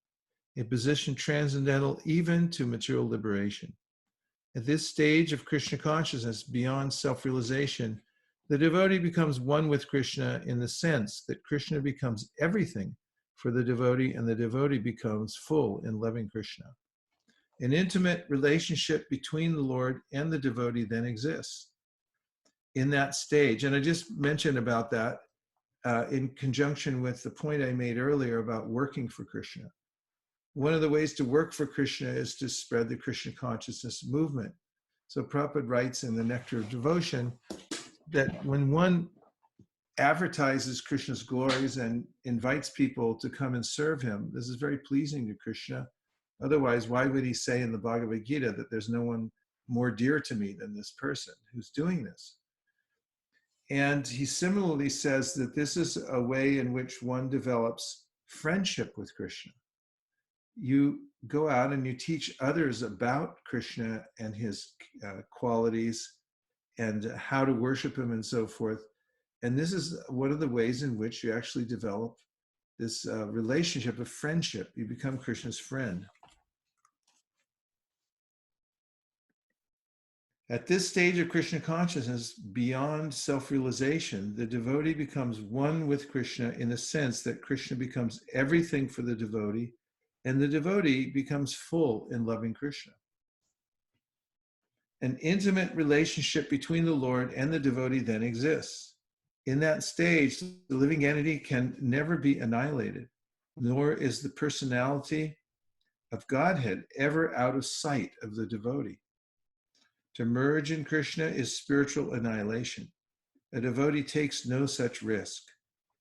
a position transcendental even to material liberation. At this stage of Krishna consciousness, beyond self-realization, the devotee becomes one with Krishna in the sense that Krishna becomes everything for the devotee, and the devotee becomes full in loving Krishna. An intimate relationship between the Lord and the devotee then exists. In that stage, and I just mentioned about that in conjunction with the point I made earlier about working for Krishna. One of the ways to work for Krishna is to spread the Krishna consciousness movement. So Prabhupada writes in the Nectar of Devotion that when one advertises Krishna's glories and invites people to come and serve him, this is very pleasing to Krishna. Otherwise, why would he say in the Bhagavad Gita that there's no one more dear to me than this person who's doing this? And he similarly says that this is a way in which one develops friendship with Krishna. You go out and you teach others about Krishna and his qualities and how to worship him and so forth. And this is one of the ways in which you actually develop this relationship of friendship. You become Krishna's friend. At this stage of Krishna consciousness, beyond self-realization, the devotee becomes one with Krishna in the sense that Krishna becomes everything for the devotee, and the devotee becomes full in loving Krishna. An intimate relationship between the Lord and the devotee then exists. In that stage, the living entity can never be annihilated, nor is the personality of Godhead ever out of sight of the devotee. To merge in Krishna is spiritual annihilation. A devotee takes no such risk.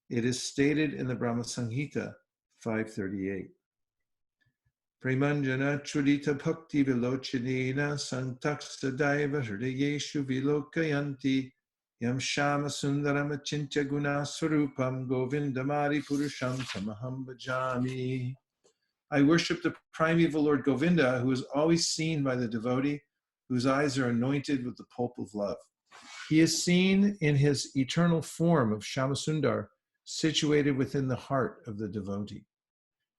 It is stated in the Brahma Samhita 538. Premanjana Chudita Bhakti Vilochanina Santaksadaiva Hridayeshu Vilokayanti Yam Shama Sundaram Achintya Guna Swarupam Govindamari Purusham Tamaham Bhajami. I worship the primeval Lord Govinda, who is always seen by the devotee, whose eyes are anointed with the pulp of love. He is seen in his eternal form of Shamasundar, situated within the heart of the devotee.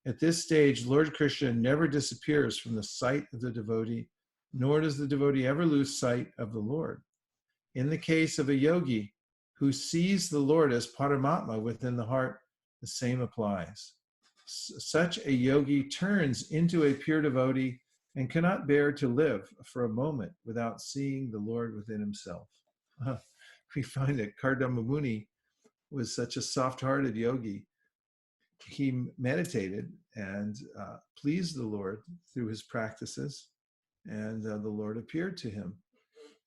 At this stage, Lord Krishna never disappears from the sight of the devotee, nor does the devotee ever lose sight of the Lord. In the case of a yogi who sees the Lord as Paramatma within the heart, the same applies. Such a yogi turns into a pure devotee and cannot bear to live for a moment without seeing the Lord within himself. We find that Kardama Muni was such a soft-hearted yogi. He meditated and pleased the Lord through his practices, and the Lord appeared to him.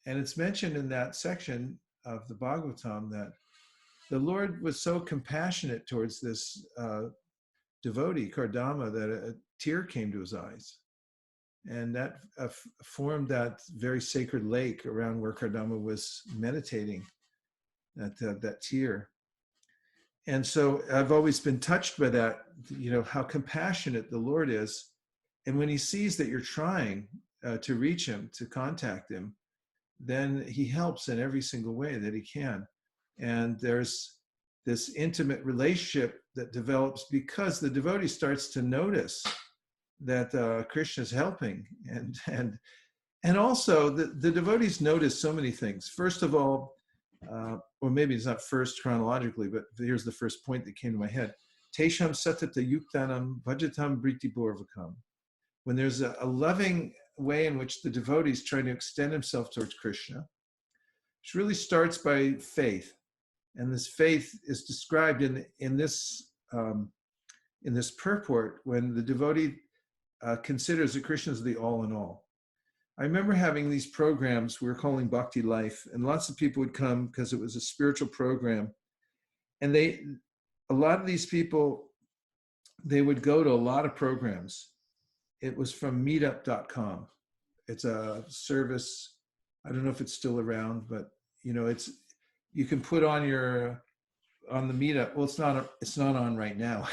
And it's mentioned in that section of the Bhagavatam that the Lord was so compassionate towards this devotee, Kardama, that a tear came to his eyes. And that formed that very sacred lake around where Kardama was meditating, that tear. And so I've always been touched by that, how compassionate the Lord is. And when he sees that you're trying to reach him, to contact him, then he helps in every single way that he can. And there's this intimate relationship that develops because the devotee starts to notice that Krishna is helping. And also the devotees notice so many things. First of all, or maybe it's not first chronologically, but here's the first point that came to my head. Tesham satata yuktanam bhajatam briti borvakam. When there's a loving way in which the devotee is trying to extend himself towards Krishna, which really starts by faith. And this faith is described in this purport when the devotee considers that Krishna is the all in all. I remember having these programs we were calling Bhakti Life, and lots of people would come because it was a spiritual program. And a lot of these people, they would go to a lot of programs. It was from meetup.com. It's a service. I don't know if it's still around, but you can put on the meetup. Well, it's not on right now,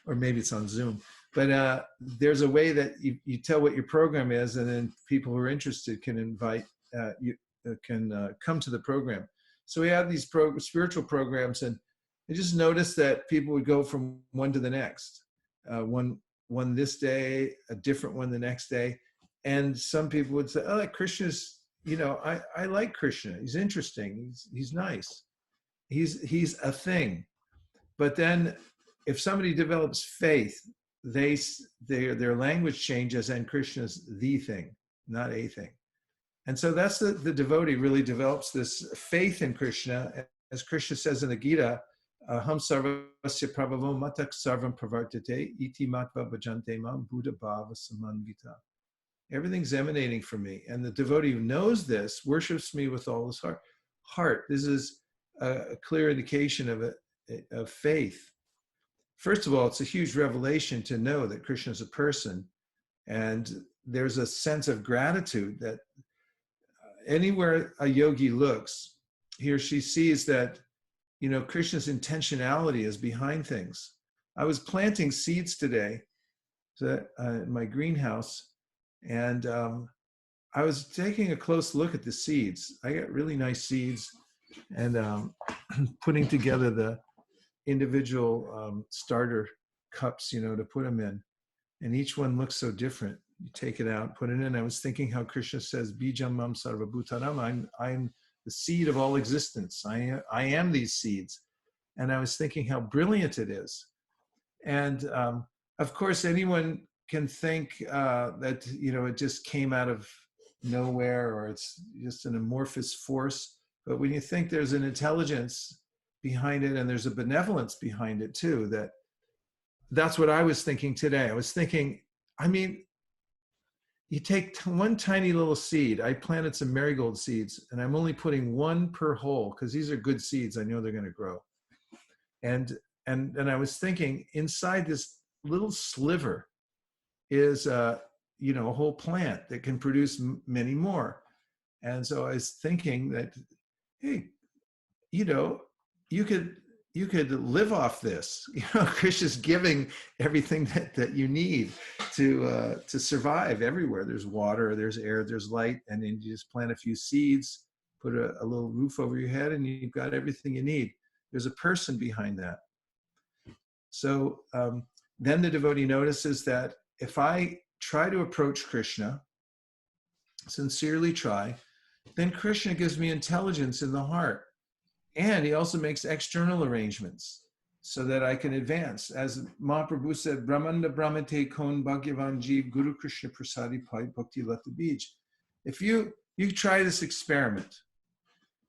or maybe it's on Zoom. But there's a way that you tell what your program is, and then people who are interested can come to the program. So we had these spiritual programs, and I just noticed that people would go from one to the next. One this day, a different one the next day. And some people would say, oh, Krishna's, I like Krishna. He's interesting. He's nice. He's a thing. But then if somebody develops faith, their language changes, and Krishna's the thing, not a thing. And so that's the devotee really develops this faith in Krishna. As Krishna says in the Gita, Ham sarvasya prabhavo matak sarvam pravartate iti matva bhajante mam buddha bhava samanvita. Everything's emanating from me. And the devotee who knows this worships me with all his heart. This is a clear indication of faith. First of all, it's a huge revelation to know that Krishna is a person. And there's a sense of gratitude that anywhere a yogi looks, he or she sees that, Krishna's intentionality is behind things. I was planting seeds today in my greenhouse, and I was taking a close look at the seeds. I got really nice seeds, and putting together the individual starter cups, to put them in. And each one looks so different. You take it out, put it in. I was thinking how Krishna says, Bijam mam sarva bhutaram. I'm the seed of all existence. I am these seeds. And I was thinking how brilliant it is. And of course, anyone can think that, it just came out of nowhere, or it's just an amorphous force. But when you think there's an intelligence behind it, and there's a benevolence behind it too, that's what I was thinking today. I was thinking, you take one tiny little seed. I planted some marigold seeds, and I'm only putting one per hole because these are good seeds. I know they're going to grow. And I was thinking, inside this little sliver is you know, a whole plant that can produce many more. And so I was thinking that, hey, you know, you could live off this. You know, Krishna's giving everything that you need to survive everywhere. There's water, there's air, there's light, and then you just plant a few seeds, put a little roof over your head, and you've got everything you need. There's a person behind that. So then the devotee notices that if I try to approach Krishna, sincerely try, then Krishna gives me intelligence in the heart. And he also makes external arrangements so that I can advance. As Mahaprabhu said, Brahmanda Brahmate Kon Bhagyavan Jeev Guru Krishna Prasadi Pai Bhakti Lata Bij. If you try this experiment,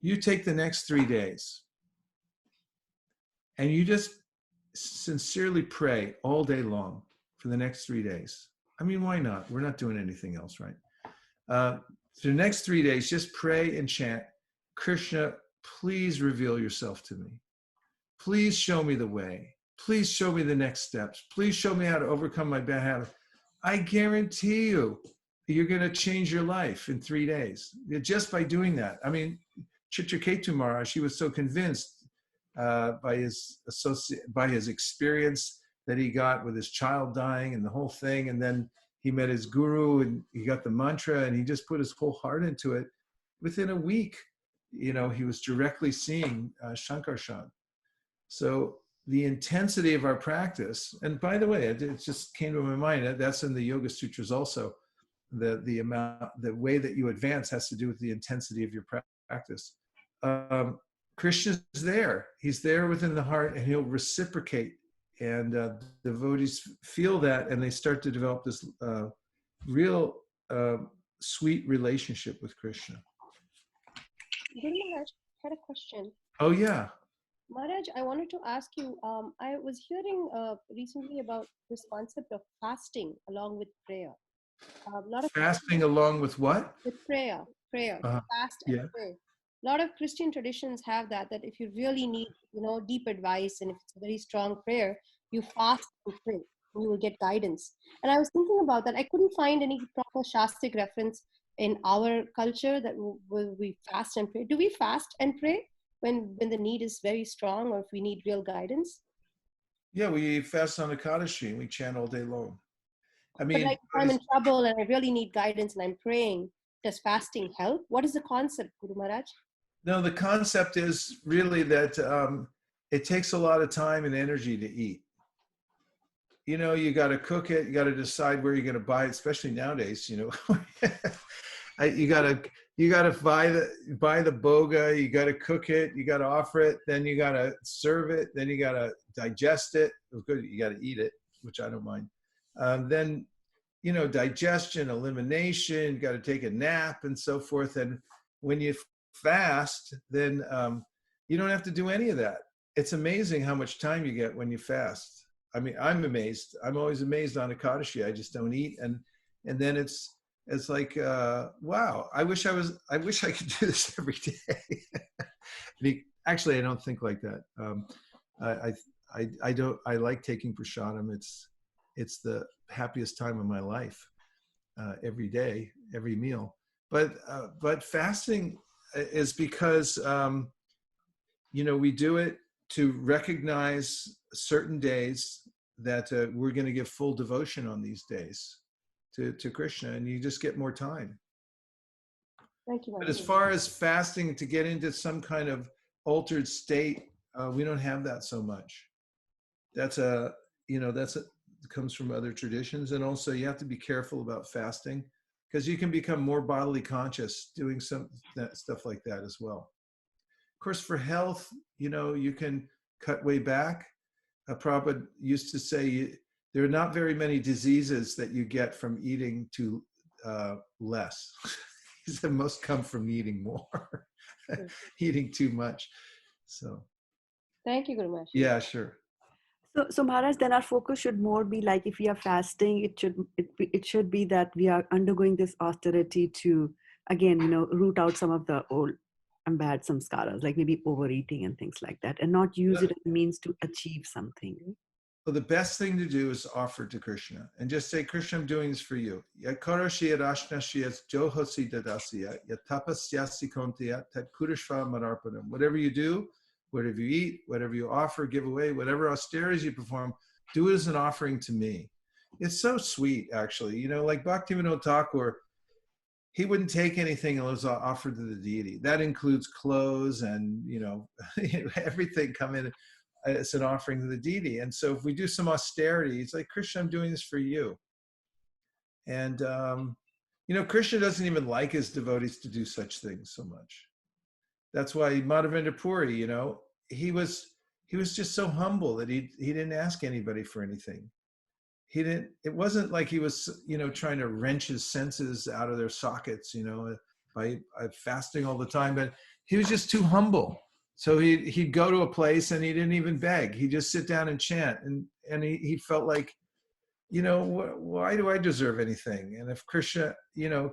you take the next 3 days and you just sincerely pray all day long for the next 3 days. I mean, why not? We're not doing anything else, right? For the next 3 days, just pray and chant, Krishna, please reveal yourself to me. Please show me the way. Please show me the next steps. Please show me how to overcome my bad habit. I guarantee you, you're going to change your life in 3 days just by doing that. I mean, Chitraketu Maharaj, he was so convinced by his experience that he got with his child dying and the whole thing, and then he met his guru and he got the mantra and he just put his whole heart into it. Within a week, you know, he was directly seeing Shankarshan. So the intensity of our practice, and by the way, it just came to my mind, that's in the Yoga Sutras also, the way that you advance has to do with the intensity of your practice. Krishna's there. He's there within the heart and he'll reciprocate. And devotees feel that and they start to develop this real sweet relationship with Krishna. Guru Maharaj, I had a question. Oh, yeah. Maharaj, I wanted to ask you, I was hearing recently about this concept of fasting along with prayer. A lot of Fasting along with what? With prayer, fast and yeah. pray. A lot of Christian traditions have that if you really need, deep advice and if it's a very strong prayer, you fast and pray and you will get guidance. And I was thinking about that. I couldn't find any proper Shastic reference in our culture that we fast and pray. Do we fast and pray when the need is very strong or if we need real guidance? Yeah, we fast on Ekadashi and we chant all day long. I mean, but like if I'm in trouble and I really need guidance and I'm praying, does fasting help? What is the concept, Guru Maharaj? No, the concept is really that it takes a lot of time and energy to eat. You know, you got to cook it. You got to decide where you're going to buy it, especially nowadays. You know, you got to buy the boga. You got to cook it. You got to offer it. Then you got to serve it. Then you got to digest it. Good, you got to eat it, which I don't mind. Then, you know, digestion, elimination. You got to take a nap and so forth. And when you fast, then you don't have to do any of that. It's amazing how much time you get when you fast. I mean, I'm amazed. I'm always amazed on Ekadashi. I just don't eat, and then it's like, wow. I wish I could do this every day. Actually, I don't think like that. I don't. I like taking prasadam. It's the happiest time of my life. Every day, every meal. But fasting is because you know, we do it to recognize certain days that we're going to give full devotion on these days to Krishna, and you just get more time. Thank you. But as far as fasting to get into some kind of altered state, we don't have that so much. That's comes from other traditions, and also you have to be careful about fasting because you can become more bodily conscious doing stuff like that as well. Of course, for health, you know, you can cut way back. Prabhupada used to say there are not very many diseases that you get from eating too less. He said most come from eating more, eating too much. So. Thank you, Guru Maharaj. Yeah, sure. So Maharaj, then our focus should more be like if we are fasting, it should be that we are undergoing this austerity to, again, you know, root out some of the old and bad samskaras, like maybe overeating and things like that, and not use it as a means to achieve something. Well, the best thing to do is offer to Krishna and just say, Krishna, I'm doing this for you. Whatever you do, whatever you eat, whatever you offer, give away, whatever austerities you perform, do it as an offering to me. It's so sweet, actually. You know, like Bhaktivinoda Thakur, he wouldn't take anything unless offered to the deity. That includes clothes and, you know, everything come in as an offering to the deity. And so if we do some austerity, it's like, Krishna, I'm doing this for you. And, you know, Krishna doesn't even like his devotees to do such things so much. That's why Madhavendra Puri, you know, he was just so humble that he didn't ask anybody for anything. It wasn't like he was, you know, trying to wrench his senses out of their sockets, you know, by fasting all the time, but he was just too humble. So he'd go to a place and he didn't even beg. He'd just sit down and chant. And he felt like, you know, why do I deserve anything? And if Krishna, you know,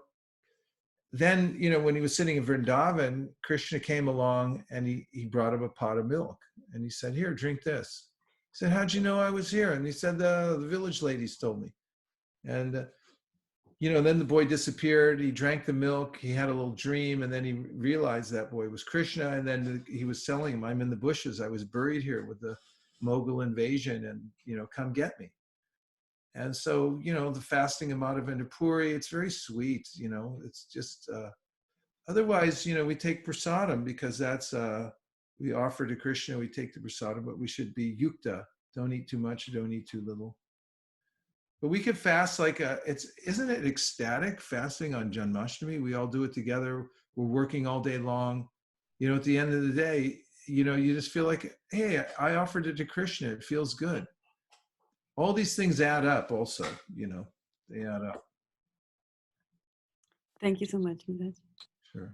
then, you know, when he was sitting in Vrindavan, Krishna came along and he brought him a pot of milk. And he said, here, drink this. He said, how'd you know I was here? And he said, the village ladies told me. And, you know, then the boy disappeared. He drank the milk. He had a little dream. And then he realized that boy was Krishna. And then he was telling him, I'm in the bushes. I was buried here with the Mughal invasion and, you know, come get me. And so, you know, the fasting of Madhavendra Puri, it's very sweet, you know, it's just, otherwise, you know, we take prasadam because that's, we offer to Krishna, we take the prasadam, but we should be yukta. Don't eat too much, don't eat too little. But we could fast like isn't it ecstatic fasting on Janmashtami? We all do it together. We're working all day long. You know, at the end of the day, you know, you just feel like, hey, I offered it to Krishna. It feels good. All these things add up also, you know, they add up. Thank you so much, Maharaj. Sure.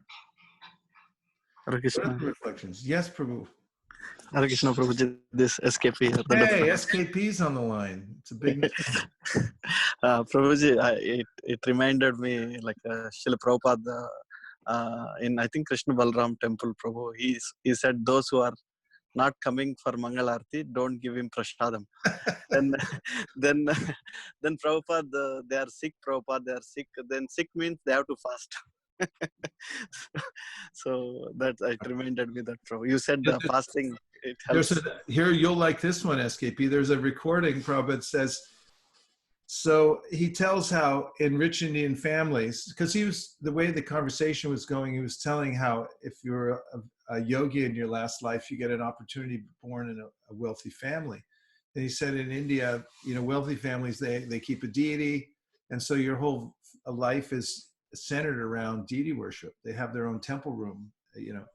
Hare Krishna. Reflections. Yes, Prabhu. Hare Krishna, Prabhuji. This SKP. Hey, SKP's on the line. It's a big Prabhuji, it reminded me like Srila Prabhupada in, I think, Krishna Balram temple, Prabhu. He said, those who are not coming for Mangal Arti, don't give him prasadam. then Prabhupada, they are sick, Prabhupada, they are sick. Then sick means they have to fast. So that it reminded me that, Prabhu. You said the fasting, it helps. Here, you'll like this one, SKP. There's a recording, Prabhupada says, so he tells how in rich Indian families, because the way the conversation was going, he was telling how if you're a yogi in your last life, you get an opportunity to be born in a wealthy family. And he said in India, you know, wealthy families, they keep a deity. And so your whole life is centered around deity worship. They have their own temple room, you know.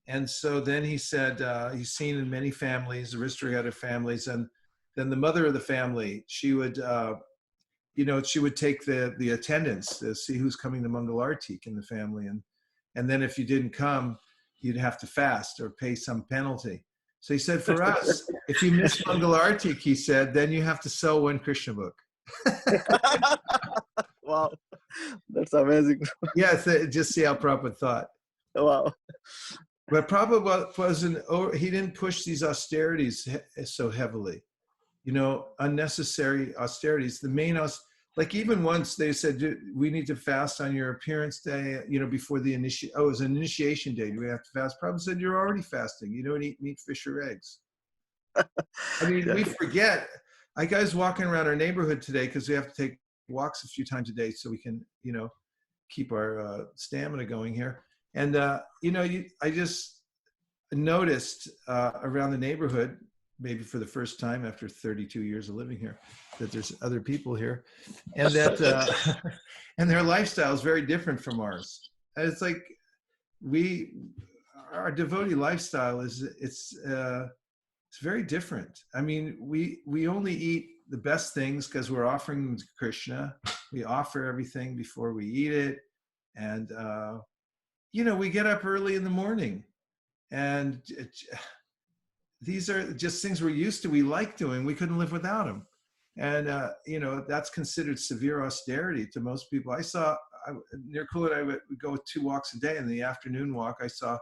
And so then he said, he's seen in many families, aristocratic families, and then the mother of the family, she would, you know, she would take the attendance to see who's coming to Mangal Artik in the family. And then if you didn't come, you'd have to fast or pay some penalty. So he said, for us, if you miss Mangal Artik, he said, then you have to sell one Krishna book. Wow, that's amazing. Yes, just see how Prabhupada thought. Wow. But Prabhupada he didn't push these austerities so heavily. You know, unnecessary austerities. The main, like even once they said, we need to fast on your appearance day, you know, before the initiation. Oh, it was an initiation day. Do we have to fast? Prabhupada said, you're already fasting. You don't eat meat, fish, or eggs. I mean, we forget. I guys walking around our neighborhood today because we have to take walks a few times a day so we can, you know, keep our stamina going here. And, you know, I just noticed around the neighborhood, maybe for the first time after 32 years of living here, that there's other people here, and that and their lifestyle is very different from ours. And it's like our devotee lifestyle it's very different. I mean, we only eat the best things because we're offering them to Krishna. We offer everything before we eat it, and you know, we get up early in the morning, and these are just things we're used to. We like doing. We couldn't live without them. And, you know, that's considered severe austerity to most people. Near Kulit, I would go 2 walks a day. In the afternoon walk, I saw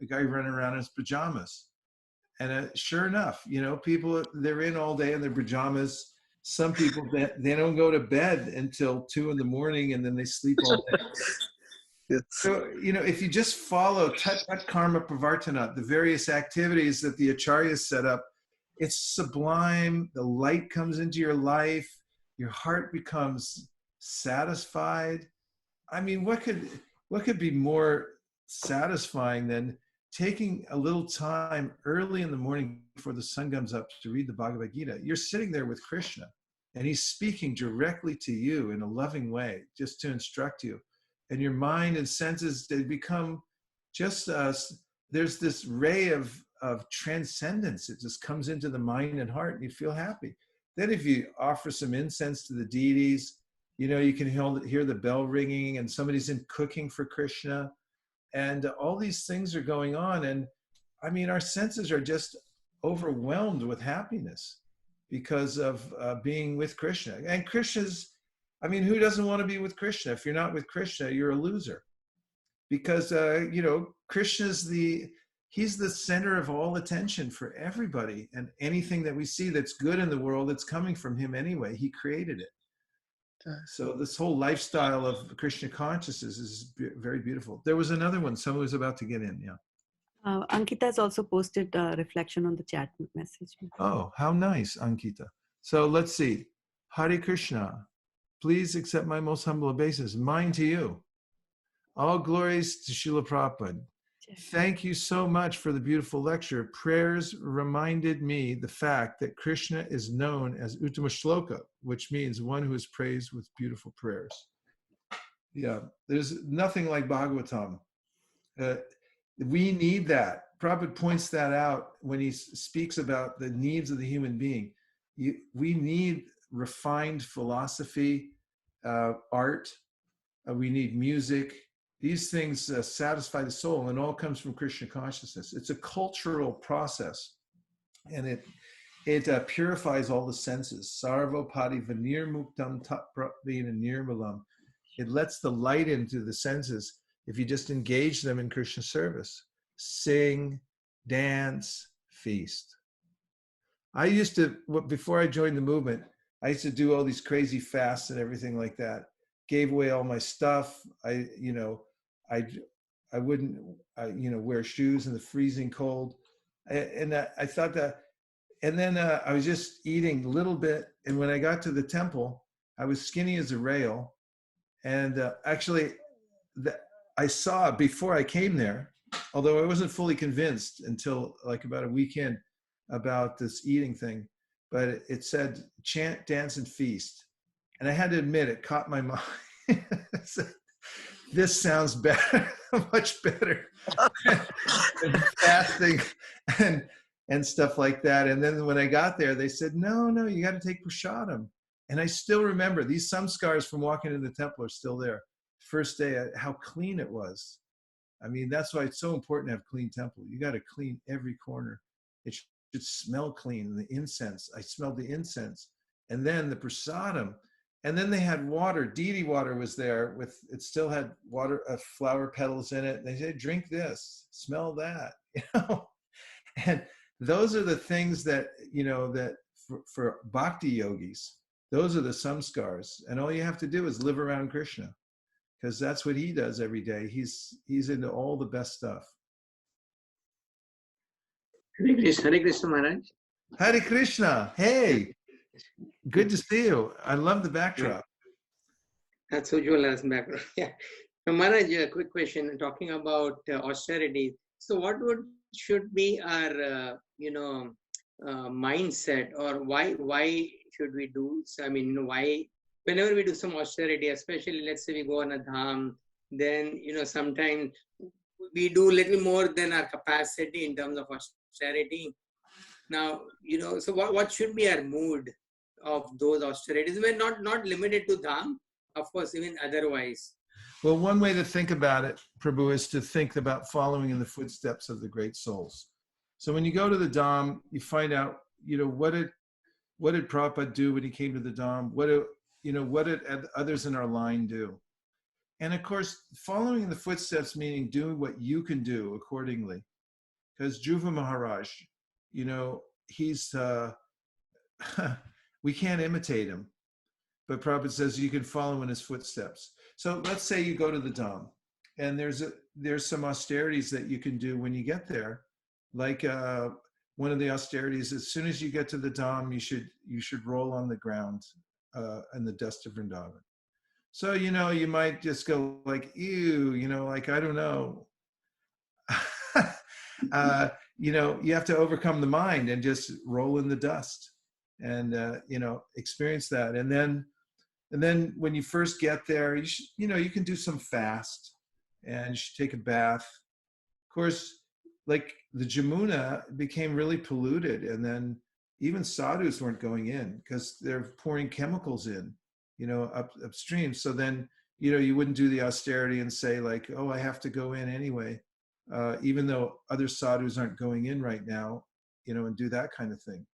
a guy running around in his pajamas. And sure enough, people, they're in all day in their pajamas. Some people, they don't go to bed until 2 in the morning, and then they sleep all day. Yes. So, if you just follow tat karma pravartana, the various activities that the acharyas set up, it's sublime. The light comes into your life. Your heart becomes satisfied. I mean, what could be more satisfying than taking a little time early in the morning before the sun comes up to read the Bhagavad Gita? You're sitting there with Krishna, and he's speaking directly to you in a loving way, just to instruct you. And your mind and senses, they become just there's this ray of transcendence. It just comes into the mind and heart, and you feel happy. Then if you offer some incense to the deities, you can hear the bell ringing, and somebody's in cooking for Krishna, and all these things are going on. And I mean, our senses are just overwhelmed with happiness because of being with Krishna. And who doesn't want to be with Krishna? If you're not with Krishna, you're a loser. Because, Krishna's he's the center of all attention for everybody. And anything that we see that's good in the world, it's coming from him anyway. He created it. So this whole lifestyle of Krishna consciousness is very beautiful. There was another one. Someone was about to get in. Yeah. Ankita has also posted a reflection on the chat message. Oh, how nice, Ankita. So let's see. Hare Krishna. Please accept my most humble obeisance. Mine to you. All glories to Srila Prabhupada. Thank you so much for the beautiful lecture. Prayers reminded me the fact that Krishna is known as Uttama Shloka, which means one who is praised with beautiful prayers. Yeah, there's nothing like Bhagavatam. We need that. Prabhupada points that out when he speaks about the needs of the human being. We need refined philosophy, art. We need music. These things satisfy the soul, and all comes from Krishna consciousness. It's a cultural process, and it purifies all the senses. Sarvopati vanirmuktam tatprapvena nirmalam. It lets the light into the senses if you just engage them in Krishna service. Sing, dance, feast. I used to, before I joined the movement, I used to do all these crazy fasts and everything like that. Gave away all my stuff. I wouldn't, wear shoes in the freezing cold. And I thought that, and then I was just eating a little bit. And when I got to the temple, I was skinny as a rail. And actually, I saw before I came there, although I wasn't fully convinced until like about a weekend about this eating thing, but it said chant, dance, and feast. And I had to admit, it caught my mind. This sounds better, much better than fasting and stuff like that. And then when I got there, they said, no, you got to take prasadam. And I still remember these scars from walking into the temple are still there. First day, how clean it was. I mean, that's why it's so important to have a clean temple. You got to clean every corner. It should smell clean. The incense, I smelled the incense. And then the prasadam. And then they had water. Deity water was there. It still had water, flower petals in it. They said, drink this, smell that. And those are the things that that for bhakti yogis, those are the samskars. And all you have to do is live around Krishna, because that's what he does every day. He's into all the best stuff. Hare Krishna Maharaj. Hare Krishna. Hey. Good to see you. I love the backdrop. That's usual as background. Yeah. Now, Maharaj, a quick question talking about austerity. So, what should be our mindset, or why should we do? So, I mean, why whenever we do some austerity, especially let's say we go on a dham, then sometimes we do a little more than our capacity in terms of austerity. Now, so what should be our mood of those austerities? We're not limited to dham, of course, even otherwise. Well, one way to think about it, Prabhu, is to think about following in the footsteps of the great souls. So when you go to the dham, you find out, what did Prabhupada do when he came to the dham? What did others in our line do? And of course, following in the footsteps, meaning doing what you can do accordingly. Because Dhruva Maharaj, you know, he's, we can't imitate him, but Prabhupada says you can follow in his footsteps. So let's say you go to the Dham, and there's some austerities that you can do when you get there. Like one of the austerities, as soon as you get to the Dham, you should roll on the ground in the dust of Vrindavan. So, you know, you might just go like, ew, you know, like, I don't know. You know, you have to overcome the mind and just roll in the dust and, you know, experience that. And then when you first get there, you know, you can do some fast and you should take a bath. Of course, like the Jamuna became really polluted, and then even sadhus weren't going in because they're pouring chemicals in, you know, upstream. So then, you know, you wouldn't do the austerity and say like, oh, I have to go in anyway, even though other sadhus aren't going in right now, you know, and do that kind of thing.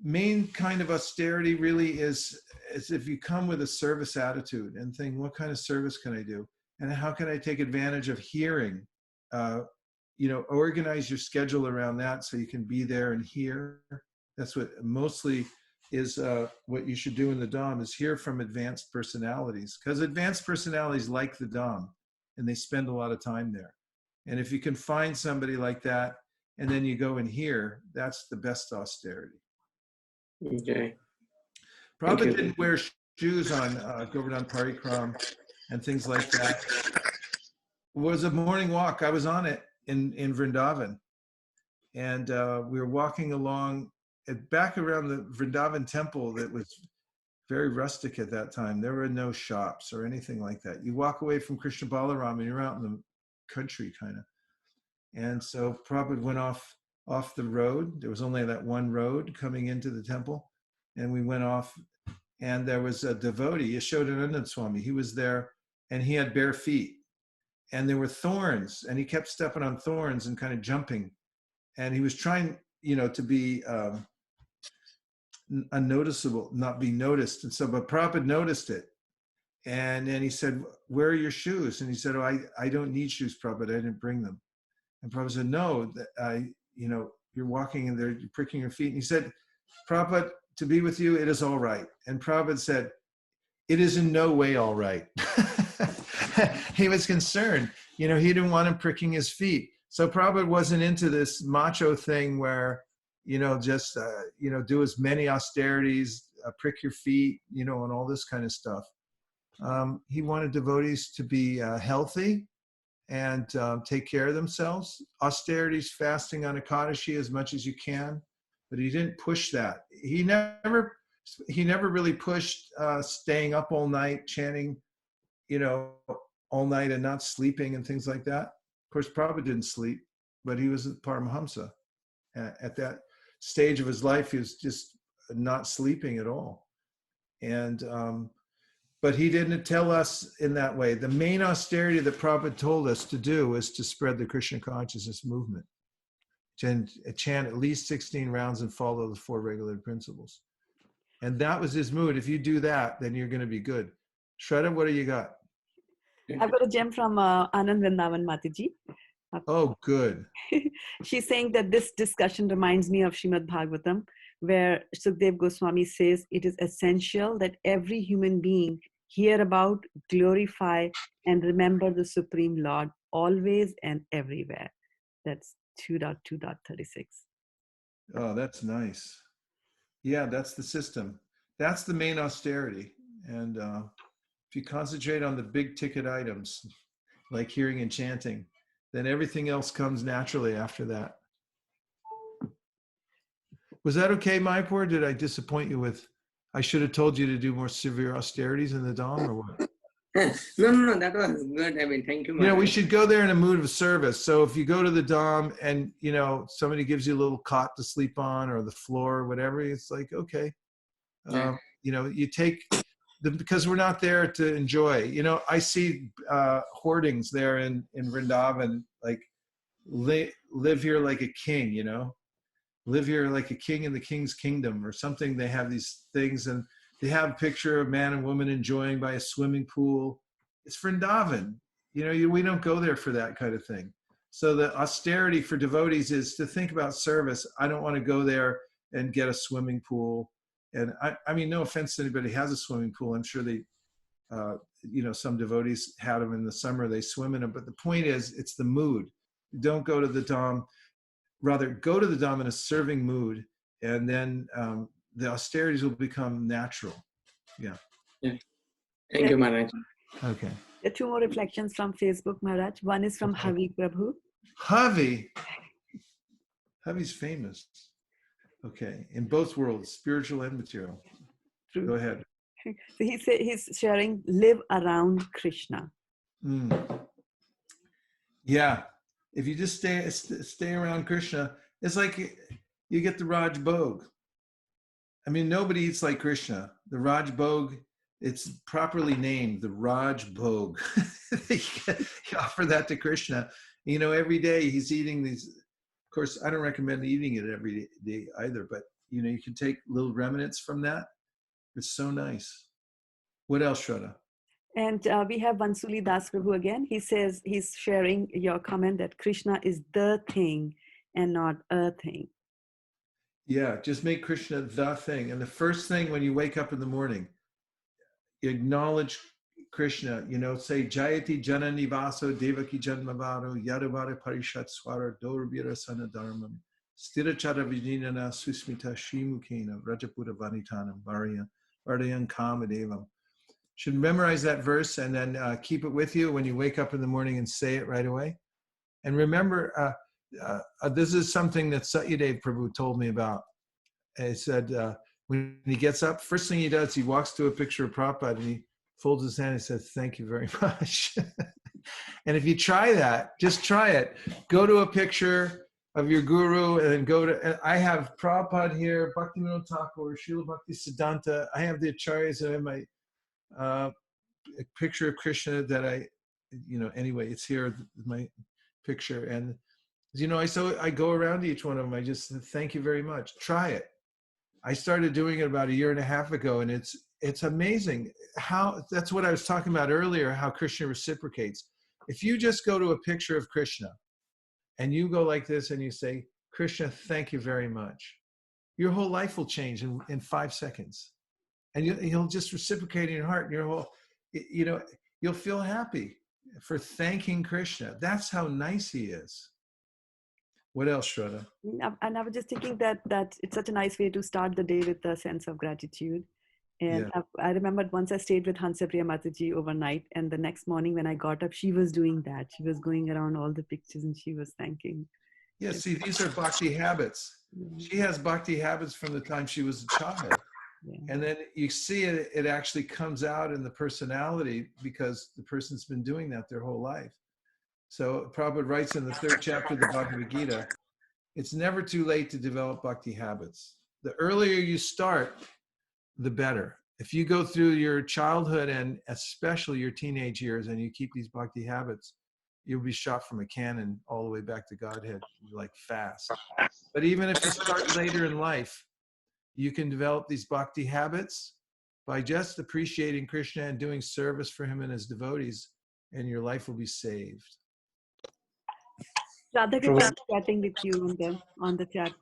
Main kind of austerity really is if you come with a service attitude and think, what kind of service can I do? And how can I take advantage of hearing? You know, organize your schedule around that so you can be there and hear. That's what mostly is what you should do in the Dham, is hear from advanced personalities, because advanced personalities like the Dham and they spend a lot of time there. And if you can find somebody like that and then you go and hear, that's the best austerity. Okay. Prabhupada didn't wear shoes on Govardhan Parikram and things like that. It was a morning walk. I was on it in Vrindavan. And we were walking along back around the Vrindavan temple that was very rustic at that time. There were no shops or anything like that. You walk away from Krishna Balaram and you're out in the country kind of. And so Prabhupada went off the road. There was only that one road coming into the temple. And we went off, and there was a devotee, Yashodananda Swami. He was there, and he had bare feet. And there were thorns, and he kept stepping on thorns and kind of jumping. And he was trying, you know, to be unnoticeable, not be noticed. And so, but Prabhupada noticed it. And then he said, where are your shoes? And he said, oh, I don't need shoes, Prabhupada. I didn't bring them. And Prabhupada said, no, you know, you're walking and you're pricking your feet. And he said, Prabhupada, to be with you, it is all right. And Prabhupada said, it is in no way all right. He was concerned. You know, he didn't want him pricking his feet. So Prabhupada wasn't into this macho thing where, you know, just, you know, do as many austerities, prick your feet, you know, and all this kind of stuff. He wanted devotees to be healthy and take care of themselves. Austerities, fasting on Ekadashi as much as you can, but he didn't push that. He never really pushed staying up all night, chanting, you know, all night and not sleeping and things like that. Of course, Prabhupada didn't sleep, but he was a Paramahamsa. At that stage of his life, he was just not sleeping at all. And but he didn't tell us in that way. The main austerity that Prabhupada told us to do is to spread the Krishna consciousness movement, and chant at least 16 rounds and follow the 4 regular principles. And that was his mood. If you do that, then you're going to be good. Shraddha, what do you got? I've got a gem from Anand Vrindavan Mataji. Oh, good. She's saying that this discussion reminds me of Srimad Bhagavatam, where Sukdev Goswami says it is essential that every human being hear about, glorify, and remember the Supreme Lord always and everywhere. That's 2.2.36. Oh, that's nice. Yeah, that's the system. That's the main austerity. And if you concentrate on the big ticket items, like hearing and chanting, then everything else comes naturally after that. Was that okay, Mayapur? Did I disappoint you with, I should have told you to do more severe austerities in the Dham, or what? No, that was good. I mean, thank you. You know, we should go there in a mood of service. So if you go to the Dham and, you know, somebody gives you a little cot to sleep on or the floor or whatever, it's like, okay. Yeah. You know, you take, because we're not there to enjoy. You know, I see hoardings there in Vrindavan, like live here like a king, you know, live here like a king in the king's kingdom or something. They have these things and they have a picture of man and woman enjoying by a swimming pool. It's Vrindavan. You know, we don't go there for that kind of thing. So the austerity for devotees is to think about service. I don't want to go there and get a swimming pool. And I mean, no offense to anybody who has a swimming pool. I'm sure they, some devotees had them in the summer, they swim in them. But the point is, it's the mood. Don't go to the Dham, rather go to the Dham in a serving mood, and then the austerities will become natural. Yeah. Thank you, Maharaj. Okay. There are 2 more reflections from Facebook, Maharaj. One is from Havi Prabhu. Havi's famous. Okay. In both worlds, spiritual and material. True. Go ahead. So he's sharing, live around Krishna. Yeah. If you just stay around Krishna, it's like you get the Raj Bhog. I mean, nobody eats like Krishna. The Raj Bhog, it's properly named, the Raj Bhog. You offer that to Krishna. Every day he's eating these. Of course, I don't recommend eating it every day either, but you can take little remnants from that. It's so nice. What else, Shraddha? And we have Vansuli Das Prabhu again. He says, he's sharing your comment that Krishna is the thing and not a thing. Yeah, just make Krishna the thing. And the first thing when you wake up in the morning, you acknowledge Krishna, say Jayati Janani Vaso Devaki Janmavaro Yadavara Parishat Swara Dorvira Sana Dharmam Stirachara Vijinana Susmita Shimukena Rajapura Vanitanam Vardayan Kamadevam. Should memorize that verse and then keep it with you when you wake up in the morning and say it right away. And remember, this is something that Satyadev Prabhu told me about. He said, when he gets up, first thing he does, he walks to a picture of Prabhupada and he folds his hand and says, "Thank you very much." And if you try that, just try it. Go to a picture of your guru and then go to, and I have Prabhupada here, Bhaktivinoda Thakur, Srila Bhakti Siddhanta. I have the acharyas and I have my a picture of Krishna that anyway, it's here, my picture. And, I go around to each one of them. I just thank you very much. Try it. I started doing it about 1.5 years ago, and it's amazing how, that's what I was talking about earlier, how Krishna reciprocates. If you just go to a picture of Krishna and you go like this and you say, "Krishna, thank you very much," your whole life will change in 5 seconds. And you'll just reciprocate in your heart, and your whole, you'll feel happy for thanking Krishna. That's how nice he is. What else, Shraddha? And I was just thinking that it's such a nice way to start the day with a sense of gratitude. And yeah. I remembered once I stayed with Hansapriya Mataji overnight, and the next morning when I got up, she was doing that. She was going around all the pictures and she was thanking. Yeah, see, these are bhakti habits. Yeah. She has bhakti habits from the time she was a child. Yeah. And then you see it actually comes out in the personality because the person's been doing that their whole life. So Prabhupada writes in the 3rd chapter of the Bhagavad Gita, it's never too late to develop bhakti habits. The earlier you start, the better. If you go through your childhood and especially your teenage years and you keep these bhakti habits, you'll be shot from a cannon all the way back to Godhead, like fast. But even if you start later in life, you can develop these bhakti habits by just appreciating Krishna and doing service for him and his devotees, and your life will be saved. Radha keeps chatting with you on the chat.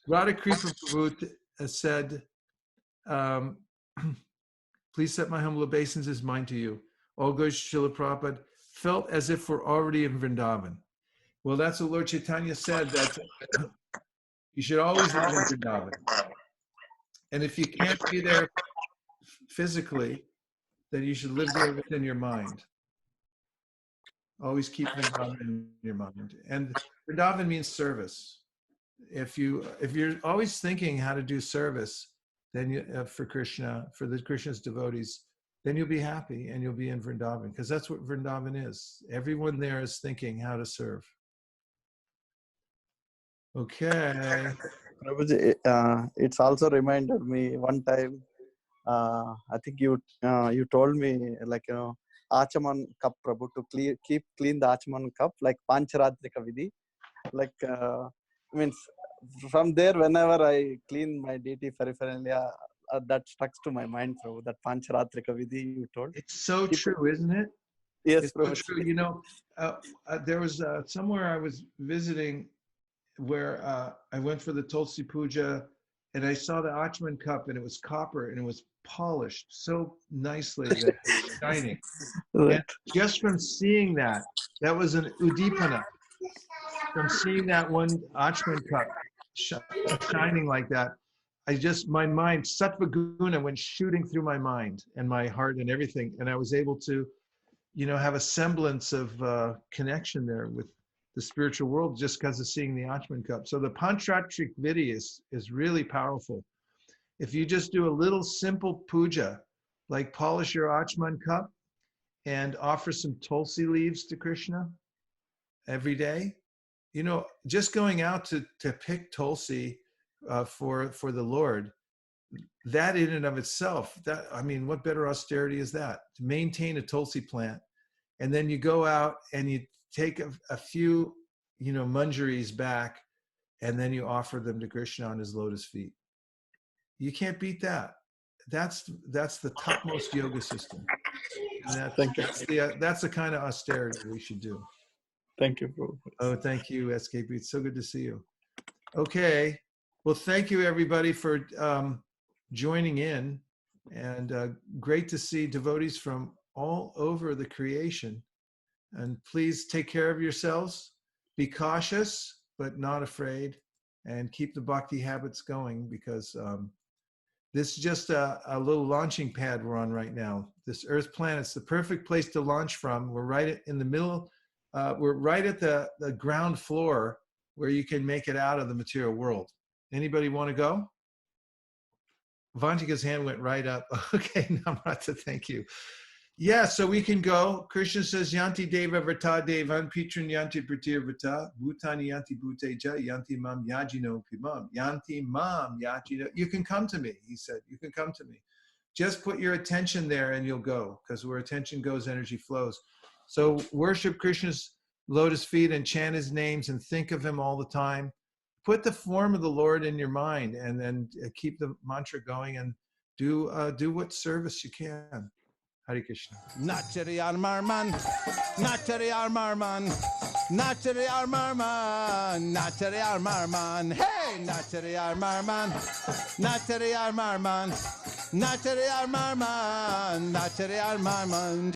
Radha Kripa Prabhu said, "Please set my humble obeisances mine to you. All goes Srila Prabhupada felt as if we're already in Vrindavan." Well, that's what Lord Chaitanya said, that you should always live in Vrindavan. And if you can't be there physically, then you should live there within your mind. Always keep Vrindavan in your mind. And Vrindavan means service. If you're always thinking how to do service, then for Krishna, for the Krishna's devotees, then you'll be happy and you'll be in Vrindavan, because that's what Vrindavan is. Everyone there is thinking how to serve. Okay. Prabhuji, it's also reminded me one time, I think you told me, Achaman cup, Prabhu, to keep clean the Achaman cup, like Pancharatrika Vidhi. Means from there, whenever I clean my deity paraphernalia, that stuck to my mind, Prabhu, that Pancharatrika Vidhi you told. It's so true, isn't it? Yes, It's so Prabhuji. true. You know, there was somewhere I was visiting where I went for the Tulsi Puja, and I saw the Achman cup, and it was copper, and it was polished so nicely that it was shining. Right. And just from seeing that, that was an udipana. From seeing that one Achman cup shining like that, my mind, sattva guna, went shooting through my mind and my heart and everything. And I was able to, you know, have a semblance of connection there with the spiritual world just because of seeing the Achman cup. So the Panchatric Vidhi is really powerful. If you just do a little simple puja, like polish your Achman cup and offer some Tulsi leaves to Krishna every day, you know, just going out to pick Tulsi for the Lord, that in and of itself, that, I mean, what better austerity is that? To maintain a Tulsi plant, and then you go out and you take a few, you know, manjaris back, and then you offer them to Krishna on his lotus feet. You can't beat that. That's the topmost yoga system. And that's the kind of austerity we should do. Thank you, Prabhu. Oh, thank you, SKP. It's so good to see you. Okay. Well, thank you, everybody, for joining in. And great to see devotees from all over the creation. And please take care of yourselves. Be cautious, but not afraid. And keep the bhakti habits going, because this is just a little launching pad we're on right now. This Earth planet's the perfect place to launch from. We're right in the middle. We're right at the ground floor where you can make it out of the material world. Anybody want to go? Vantika's hand went right up. Okay, Namrata, thank you. Yeah, so we can go. Krishna says, Yanti Deva Vrata Devan Pitran Yanti Pratir Vrata Bhutani Yanti Bhuteja Yanti Mam Yajino Pimam Yanti Mam Yajino. You can come to me, he said. You can come to me. Just put your attention there and you'll go, because where attention goes, energy flows. So worship Krishna's lotus feet and chant his names and think of him all the time. Put the form of the Lord in your mind, and then keep the mantra going, and do what service you can. Hare Krishna. Nachari Armarman, Nachari Armarman, Nachari Armarman, Nachari Armarman, hey, Nachari Armarman, Nachari Armarman, Nachari Armarman, Nachari Armarman.